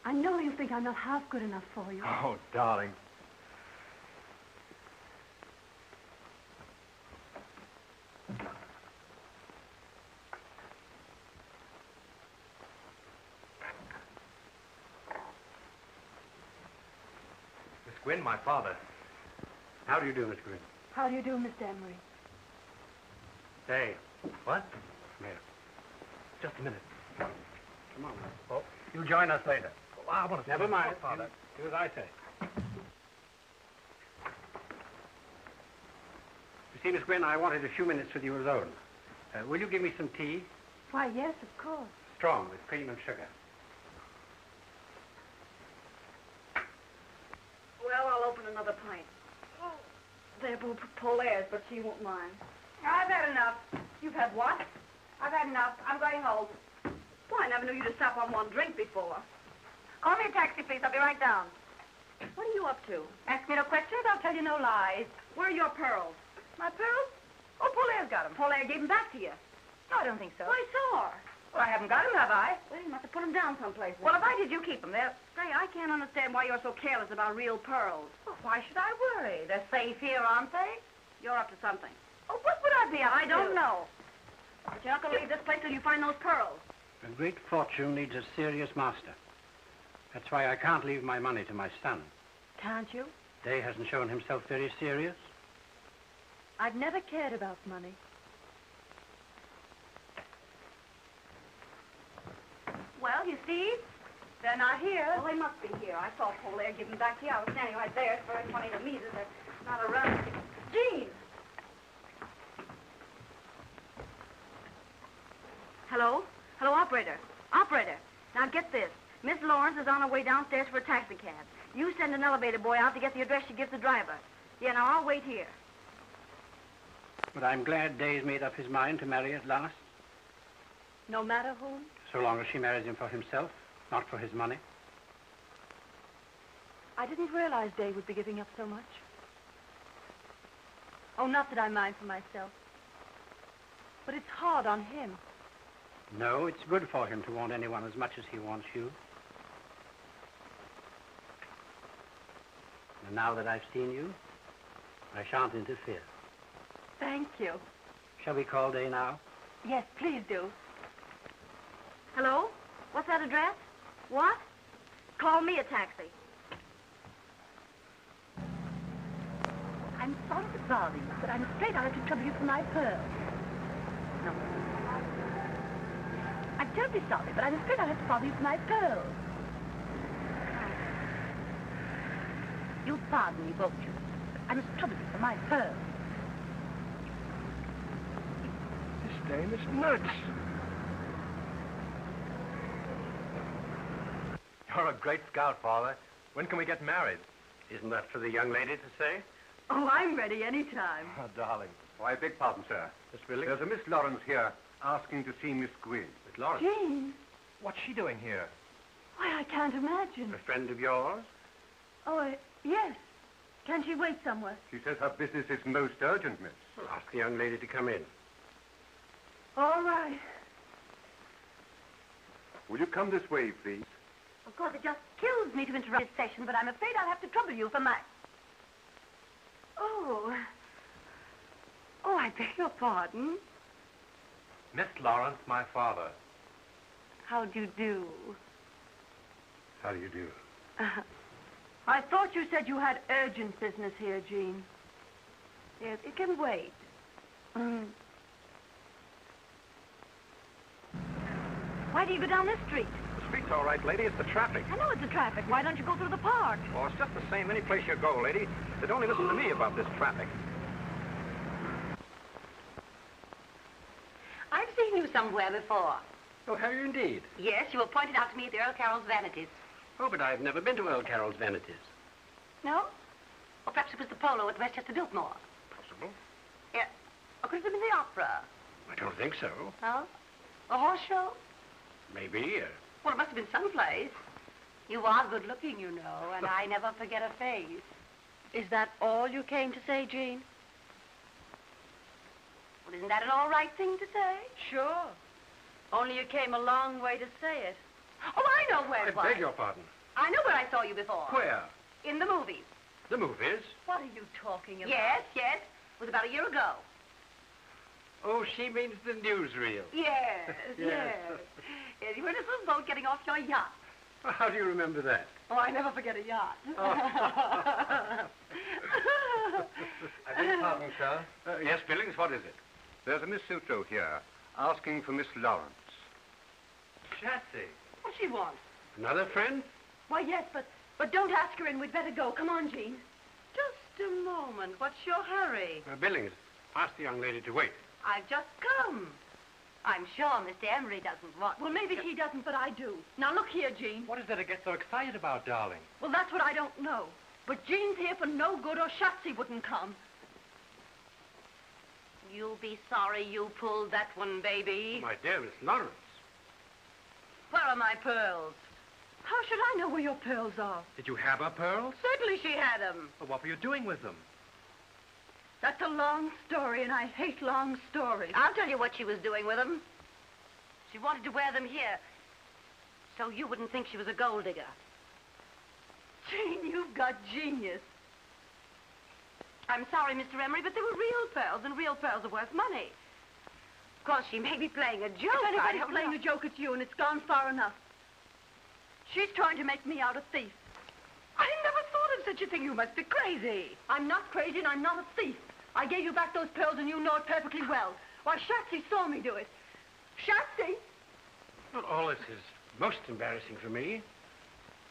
I know you think I'm not half good enough for you. Oh, darling. Miss Gwynn, my father. How do you do, Miss Gwynn? How do you do, Mr. Emery? Hey. What? Come here. Just a minute. Come on. Oh, You join us later. oh, I want to... Never mind. Father. Do as I say. You see, Miss Gwynn, I wanted a few minutes with you alone. Will you give me some tea? Why, yes, of course. Strong, with cream and sugar. Well, I'll open another pint. Oh, they're both Polaire's, but she won't mind. I've had enough. You've had what? I've had enough. I'm going home. Well, I never knew you to stop on one drink before. Call me a taxi, please. I'll be right down. What are you up to? Ask me no questions. I'll tell you no lies. Where are your pearls? My pearls? Oh, Polaire's got them. Polaire gave them back to you. No, I don't think so. Well, I saw her. Well, I haven't got them, have I? Well, you must have put them down someplace. Well, if I did, you keep them. They're... Say, I can't understand why you're so careless about real pearls. Well, why should I worry? They're safe here, aren't they? You're up to something. Oh, what would I be up to? I don't know. But you're not going to leave this place till you find those pearls. A great fortune needs a serious master. That's why I can't leave my money to my son. Can't you? Dey hasn't shown himself very serious. I've never cared about money. Well, you see, they're not here. Well, they must be here. I saw Polaire give them back to you. I was standing right there. It's very funny to me that they're not around. Jean! Hello? Hello, operator. Operator. Now, get this. Miss Lawrence is on her way downstairs for a taxi cab. You send an elevator boy out to get the address she gives the driver. Yeah, now, I'll wait here. But I'm glad Dey's made up his mind to marry at last. No matter whom? So long as she marries him for himself, not for his money. I didn't realize Dey would be giving up so much. Oh, not that I mind for myself. But it's hard on him. No, it's good for him to want anyone as much as he wants you. And now that I've seen you, I shan't interfere. Thank you. Shall we call Dey now? Yes, please do. Hello? What's that address? What? Call me a taxi. I'm sorry to bother you, but I'm afraid I'll have to trouble you for my pearls. No. I'm terribly sorry, but I'm afraid I'll have to bother you for my pearls. You'll pardon me, won't you? I must trouble you for my pearls. This dame is nuts. You're a great scout, Father. When can we get married? Isn't that for the young lady to say? Oh, I'm ready any time. Oh, darling. Oh, I beg pardon, sir. Miss Willie? There's a Miss Lawrence here asking to see Miss Gwynn. Miss Lawrence? Jean? What's she doing here? Why, I can't imagine. A friend of yours? Oh, yes. Can she wait somewhere? She says her business is most urgent, miss. Well, ask the young lady to come in. All right. Will you come this way, please? Of course, it just kills me to interrupt this session, but I'm afraid I'll have to trouble you for my... Oh, I beg your pardon. Miss Lawrence, my father. How do you do? How do you do? I thought you said you had urgent business here, Jean. Yes, it can wait. Why do you go down this street? The street's all right, lady. It's the traffic. I know it's the traffic. Why don't you go through the park? Oh, it's just the same any place you go, lady. But only listen to me about this traffic. I've seen you somewhere before. Oh, have you indeed? Yes, you were pointed out to me at the Earl Carroll's Vanities. Oh, but I've never been to Earl Carroll's Vanities. No? Or perhaps it was the polo at Westchester Biltmore. Possible. Yeah. Or could it have been the opera? I don't think so. No? A horse show? Maybe. Well, it must have been someplace. You are good looking, you know, and I never forget a face. Is that all you came to say, Jean? Well, isn't that an all right thing to say? Sure. Only you came a long way to say it. Oh, I know where I it was. beg your pardon. I know where I saw you before. Where? In the movies. The movies? What are you talking about? Yes, yes. It was about a year ago. Oh, she means the newsreel. Yes, Yes. Yes, you were in a little boat getting off your yacht. Well, how do you remember that? Oh, I never forget a yacht. I beg pardon, sir. Yes, Billings, what is it? There's a Miss Sutro here, asking for Miss Lawrence. Schatzi. What she wants? Another friend? Why, yes, but don't ask her in. We'd better go. Come on, Jean. Just a moment. What's your hurry? Billings, ask the young lady to wait. I've just come. I'm sure Mr. Emery doesn't want... Well, maybe he doesn't, but I do. Now, look here, Jean. What is there to get so excited about, darling? Well, that's what I don't know. But Jean's here for no good or Schatzi wouldn't come. You'll be sorry you pulled that one, baby. My dear Miss Lawrence. Where are my pearls? How should I know where your pearls are? Did you have her pearls? Certainly she had them. Well, what were you doing with them? That's a long story, and I hate long stories. I'll tell you what she was doing with them. She wanted to wear them here, so you wouldn't think she was a gold digger. Jean, you've got genius. I'm sorry, Mr. Emery, but they were real pearls, and real pearls are worth money. Of course, she may be playing a joke. If anybody's playing a joke, it's you, and it's gone far enough. She's trying to make me out a thief. I never thought of such a thing. You must be crazy. I'm not crazy, and I'm not a thief. I gave you back those pearls, and you know it perfectly well. Why, Schatzi saw me do it. Schatzi! Well, all this is most embarrassing for me.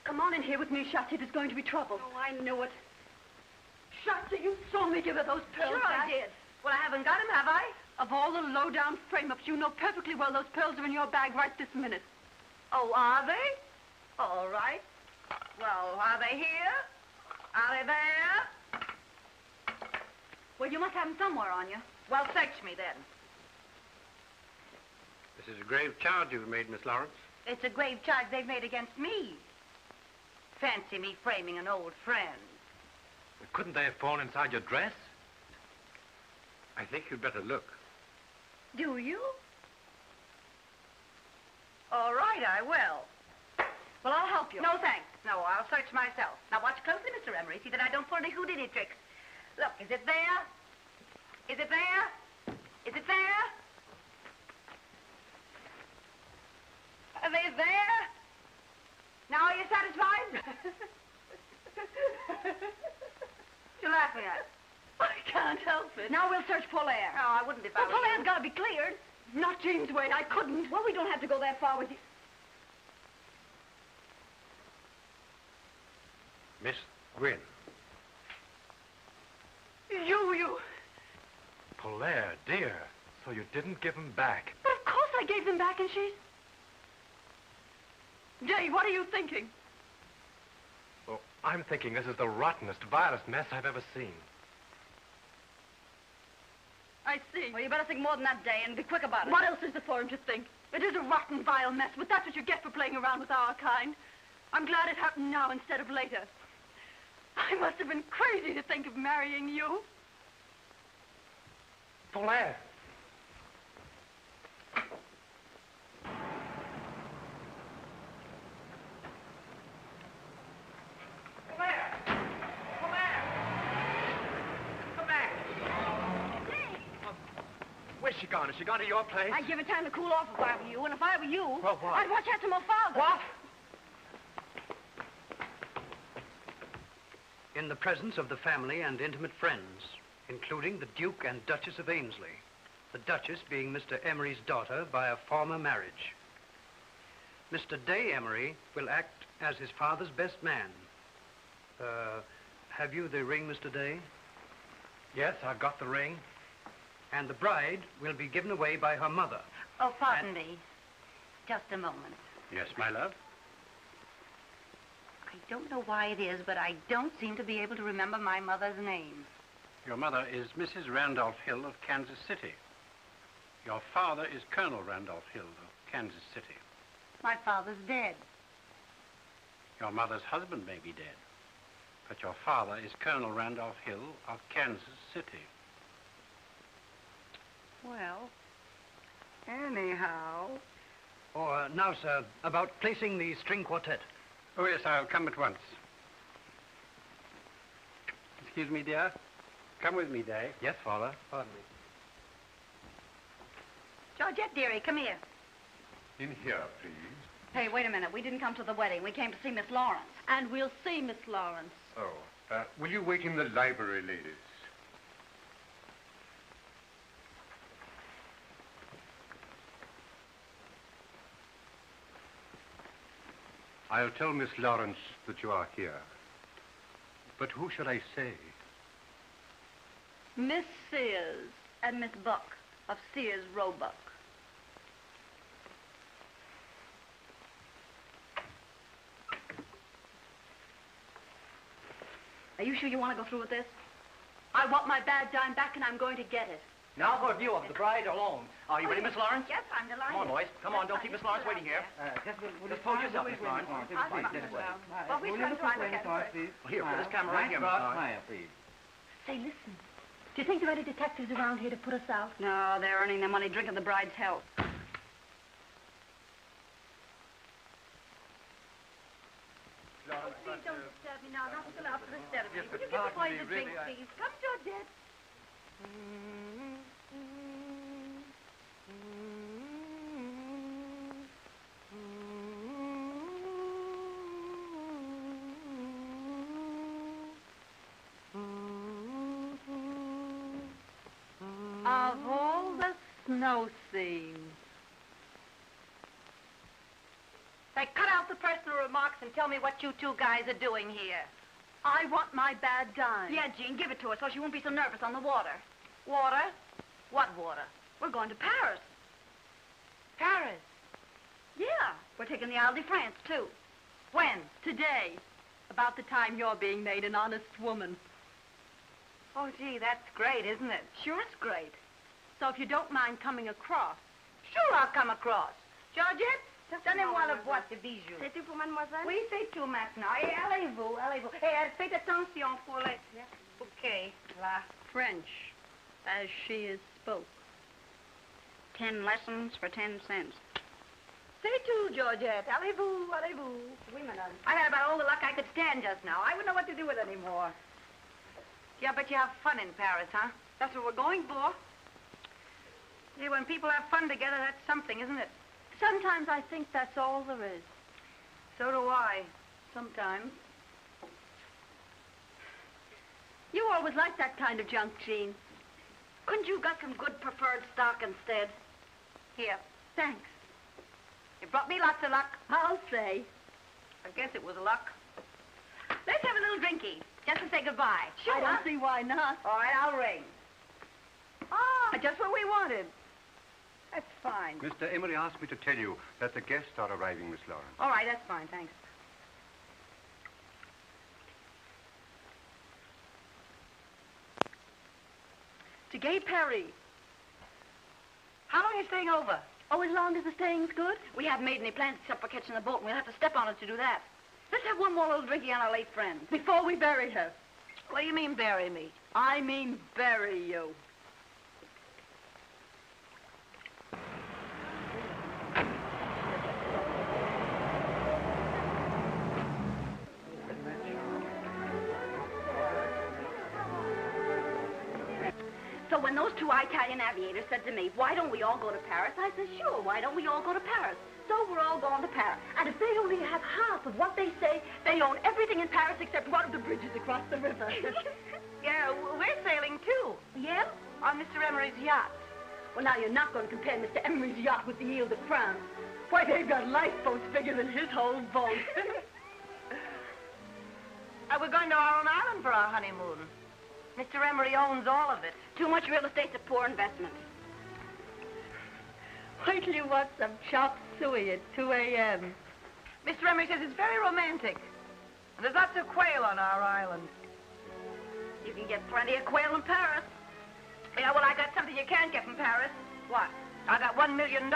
Come on in here with me, Schatzi. There's going to be trouble. Oh, I knew it. Schatzi, you saw me give her those pearls Sure back. I did. Well, I haven't got them, have I? Of all the low-down frame-ups, you know perfectly well those pearls are in your bag right this minute. Oh, are they? All right. Well, are they here? Are they there? Well, you must have them somewhere on you. Well, search me then. This is a grave charge you've made, Miss Lawrence. It's a grave charge they've made against me. Fancy me framing an old friend. Couldn't they have fallen inside your dress? I think you'd better look. Do you? All right, I will. Well, I'll help you. No, thanks. No, I'll search myself. Now, watch closely, Mr. Emery. See that I don't pull any Houdini tricks. Look, is it there? Is it there? Is it there? Are they there? Now, are you satisfied? What you laughing at? I can't help it. Now we'll search Polaire. No, I wouldn't if I Well, were Polaire's you. got to be cleared. Not Jean's way. I couldn't. Well, we don't have to go that far with you. Miss Gwynn. You. Polaire, dear. So you didn't give them back. But of course I gave them back, and she's... Jay, what are you thinking? Oh, I'm thinking this is the rottenest, vilest mess I've ever seen. I see. Well, you better think more than that, Day, and be quick about it. What else is there for him to think? It is a rotten, vile mess, but that's what you get for playing around with our kind. I'm glad it happened now instead of later. I must have been crazy to think of marrying you. Polaire. Where's she gone? Has she gone to your place? I'd give it time to cool off if I were you, and if I were you, Well, what? I'd watch out some more father. What? In the presence of the family and intimate friends, including the Duke and Duchess of Ainsley, the Duchess being Mr. Emery's daughter by a former marriage. Mr. Dey Emery will act as his father's best man. Have you the ring, Mr. Dey? Yes, I've got the ring. And the bride will be given away by her mother. Oh, pardon me. Just a moment. Yes, my love? I don't know why it is, but I don't seem to be able to remember my mother's name. Your mother is Mrs. Randolph Hill of Kansas City. Your father is Colonel Randolph Hill of Kansas City. My father's dead. Your mother's husband may be dead, but your father is Colonel Randolph Hill of Kansas City. Well, anyhow. Or now, sir, about placing the string quartet. Oh, yes, I'll come at once. Excuse me, dear. Come with me, Day. Yes, Father. Pardon me. Georgette, dearie, come here. In here, please. Hey, wait a minute. We didn't come to the wedding. We came to see Miss Lawrence. And we'll see Miss Lawrence. Oh, will you wait in the library, ladies? I'll tell Miss Lawrence that you are here. But who should I say? Miss Sears. And Miss Buck of Sears Roebuck. Are you sure you want to go through with this? I want my bad dime back, and I'm going to get it. Now for a view of the bride alone. Are you ready, Miss Lawrence? Yes, I'm delighted. Come on, boys. Come on, don't keep Miss Lawrence waiting here. Just pose yourself, Miss Lawrence. Well, we try to find a Here, for this camera right here, Miss Lawrence. Say, listen. Do you think there are any detectives around here to put us out? No, they're earning their money drinking the bride's health. Please don't disturb me now. Not until after the ceremony. Would you give the boys a drink, please? Come, Georgette. Of all the snow scenes. Say, cut out the personal remarks and tell me what you two guys are doing here. I want my bad dime. Yeah, Jean, give it to us so she won't be so nervous on the water. Water? What water? We're going to Paris. Paris. Yeah, we're taking the Isle de France, too. When? Today. About the time you're being made an honest woman. Oh, gee, that's great, isn't it? Sure, it's great. So if you don't mind coming across. Sure, I'll come across. Georgette, donnez-moi la boîte de bijoux. C'est tout pour mademoiselle? Oui, c'est tout maintenant. Et allez-vous, allez-vous. Et faites attention pour les... Okay, là. French, as she is spoke. 10 lessons for 10 cents. C'est tout, Georgette. Allez-vous, allez-vous. Oui, madame. I had about all the luck I could stand just now. I wouldn't know what to do with it anymore. Yeah, but you have fun in Paris, huh? That's what we're going for. See, when people have fun together, that's something, isn't it? Sometimes I think that's all there is. So do I. Sometimes. You always liked that kind of junk, Jean. Couldn't you got some good preferred stock instead? Here. Thanks. You brought me lots of luck. I'll say. I guess it was luck. Let's have a little drinky, just to say goodbye. Sure. I don't see why not. All right, I'll ring. Ah, just what we wanted. That's fine. Mr. Emery asked me to tell you that the guests are arriving, Miss Lawrence. All right, that's fine, thanks. To Gay Perry. How long are you staying over? Oh, as long as the staying's good? We haven't made any plans except for catching the boat, and we'll have to step on it to do that. Let's have one more little drinky on our late friend. Before we bury her. What do you mean, bury me? I mean bury you. So when those two Italian aviators said to me, why don't we all go to Paris? I said, sure, why don't we all go to Paris? So we're all going to Paris. And if they only have half of what they say, they own everything in Paris except one of the bridges across the river. Yeah, we're sailing too. Yeah? On Mr. Emery's yacht. Well, now you're not going to compare Mr. Emery's yacht with the Ile de France. Why, they've got lifeboats bigger than his whole boat. We're going to our own island for our honeymoon. Mr. Emery owns all of it. Too much real estate's a poor investment. Wait till you watch some chops suey at 2 a.m. Mr. Emery says it's very romantic. And there's lots of quail on our island. You can get plenty of quail in Paris. Yeah, well, I got something you can't get from Paris. What? I got $1 million.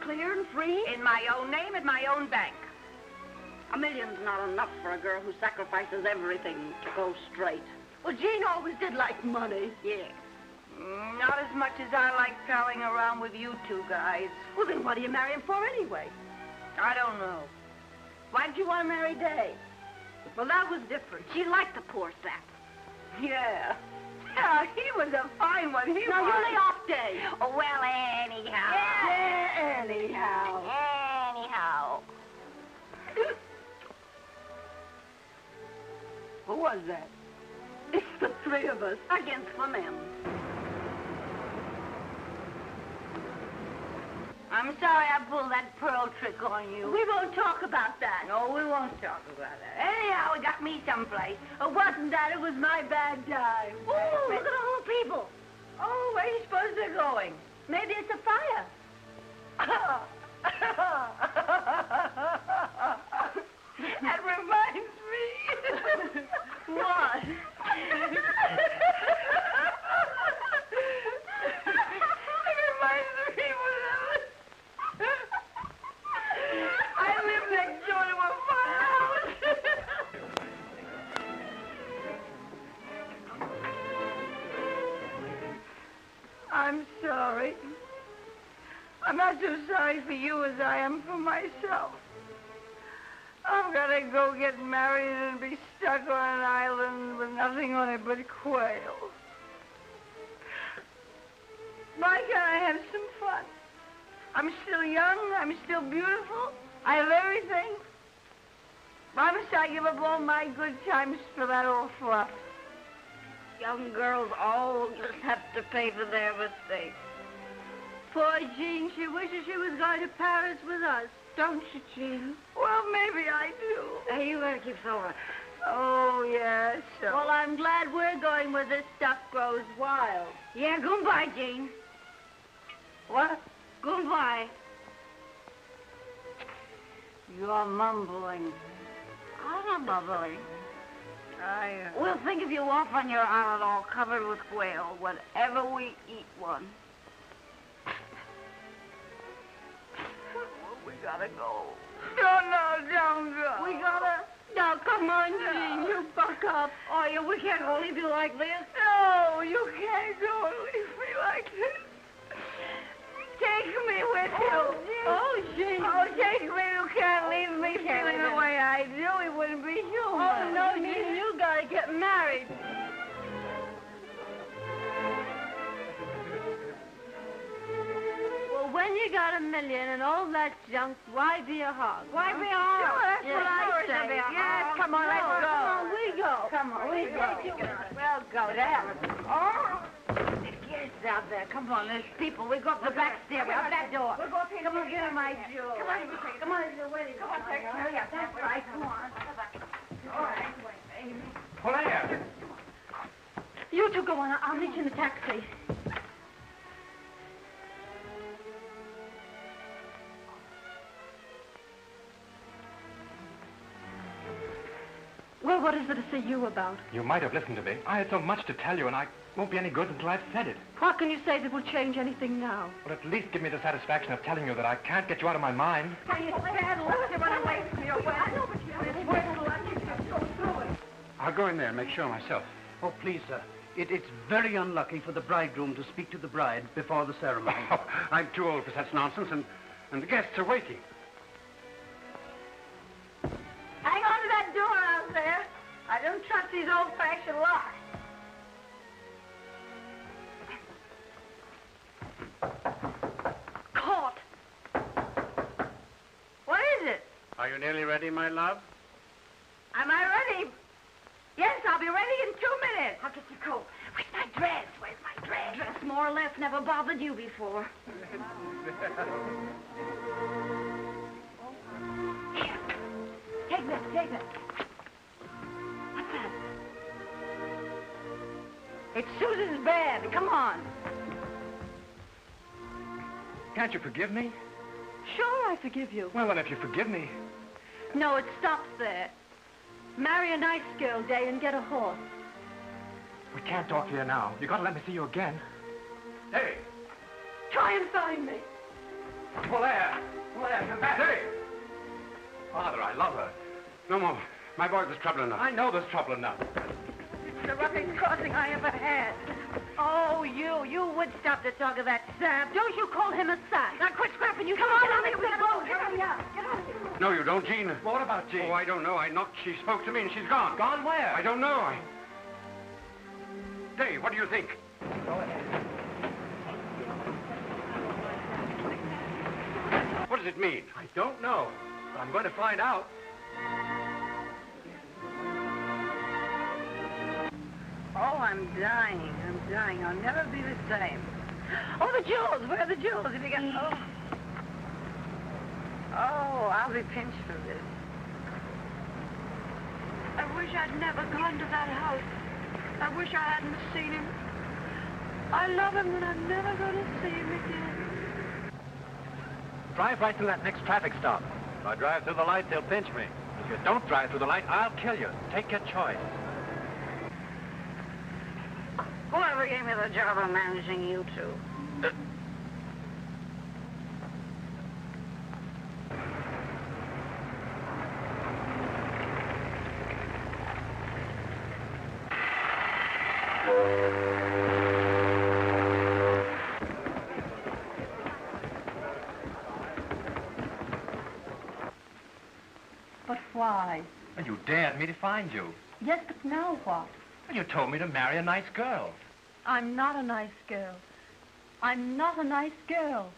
Clear and free? In my own name, in my own bank. $1 million's not enough for a girl who sacrifices everything to go straight. Well, Jean always did like money. Yeah. Not as much as I like palling around with you two guys. Well, then what do you marry him for anyway? I don't know. Why did you want to marry Dey? Well, that was different. She liked the poor sap. Yeah. Yeah, he was a fine one. He now, was. you lay off, Dey. Oh, well, anyhow. Yeah, anyhow. Anyhow. Who was that? It's the three of us. Against the men. I'm sorry I pulled that pearl trick on you. We won't talk about that. No, we won't talk about that. Anyhow, it got me someplace. It wasn't that. It was my bad time. Ooh, look at all the people. Oh, where are you suppose they're going? Maybe it's a fire. That reminds me. What? It reminds me I live next door to a firehouse. I'm sorry. I'm not so sorry for you as I am for myself. I've got to go get married and be stuck on an island with nothing on it but quail. Why can't I have some fun? I'm still young. I'm still beautiful. I have everything. Why must I give up all my good times for that old fluff? Young girls always have to pay for their mistakes. Poor Jean, she wishes she was going to Paris with us. Don't you, Jean? Well, maybe I do. Hey, you better keep sober. Oh, yeah, so. Well, I'm glad we're going where this stuff grows wild. Yeah, goodbye, Jean. What? Goodbye. You're mumbling. I'm not bubbling. I... We'll think of you off on your island all covered with quail whenever we eat one. We gotta go. No, don't go. We gotta... Now, come on, Jean, you buck up. Oh, yeah, we can't all leave you like this. No, you can't go and leave me like this. Take me with you. Oh, Jean. Oh, take me. You can't leave me feeling the way I do. It wouldn't be human. Oh, no, Jean, you gotta get married. Well, when you got $1 million and all that junk, why be a hog? Why be a hog? Sure, that's Yes, what I say. Yes, come on, let's go. Come on, we go. Come on, we go. We'll go down. Oh. Yes, out there. Come on, there's people. We go up the back stairway, up that door. We'll go up here. Come on, get my jewels. Come on, you're waiting. Come on, hurry up. That's right. Come on. All right, wait, baby. Polaire! You two go on. I'll meet you in the taxi. Well, what is it to see you about? You might have listened to me. I had so much to tell you, and I won't be any good until I've said it. What can you say that will change anything now? Well, at least give me the satisfaction of telling you that I can't get you out of my mind. Are you scared? Let you run away from your way. I know, but it's worth to let you just go through it. I'll go in there and make sure myself. Oh, please, sir. It's very unlucky for the bridegroom to speak to the bride before the ceremony. Oh, I'm too old for such nonsense, and the guests are waiting. Hang on to that door out there. I don't trust these old-fashioned locks. Caught. What is it? Are you nearly ready, my love? Am I ready? Yes, I'll be ready in 2 minutes. I'll get your coat. Where's my dress? Where's my dress? Dress more or less never bothered you before. Here. Take this, take this. What's that? It's Susan's bed. Come on. Can't you forgive me? Sure, I forgive you. Well, then, if you forgive me... No, it stops there. Marry a nice girl, Day, and get a horse. We can't talk here now. You gotta let me see you again. Hey! Try and find me. Polaire! Polaire, come back! Hey! Father, I love her. No more. My boy, there's trouble enough. I know there's trouble enough. It's the roughest crossing I ever had. Oh, you would stop the talk of that sap. Don't you call him a sap. Now quit scrapping, you. Come on, get on here. Get on here. No, you don't, Jean. Well, what about Jean? Oh, I don't know. I knocked. She spoke to me and she's gone. Gone where? I don't know. Day, what do you think? Go ahead. What does it mean? I don't know, but I'm going to find out. Oh, I'm dying. I'm dying. I'll never be the same. Oh, the jewels. Where are the jewels? If you get... Oh, I'll be pinched for this. I wish I'd never gone to that house. I wish I hadn't seen him. I love him, and I'm never going to see him again. Drive right through that next traffic stop. If I drive through the light, they'll pinch me. If you don't drive through the light, I'll kill you. Take your choice. Whoever gave me the job of managing you two? But why? Well, you dared me to find you. Yes, but now what? Well, you told me to marry a nice girl. I'm not a nice girl. I'm not a nice girl.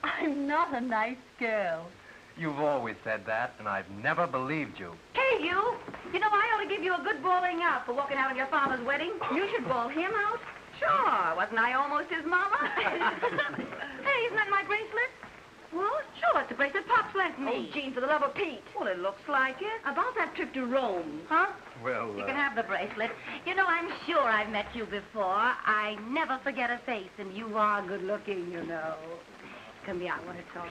I'm not a nice girl. You've always said that, and I've never believed you. Hey, you! You know, I ought to give you a good bawling out for walking out on your father's wedding. You should bawl him out. Sure. Wasn't I almost his mama? Hey, isn't that my bracelet? What? Sure, it's the bracelet Pops lent me. Oh, Jean, for the love of Pete. Well, it looks like it. About that trip to Rome. Huh? Well, You can have the bracelet. You know, I'm sure I've met you before. I never forget a face, and you are good looking, you know. Come here, I want to talk.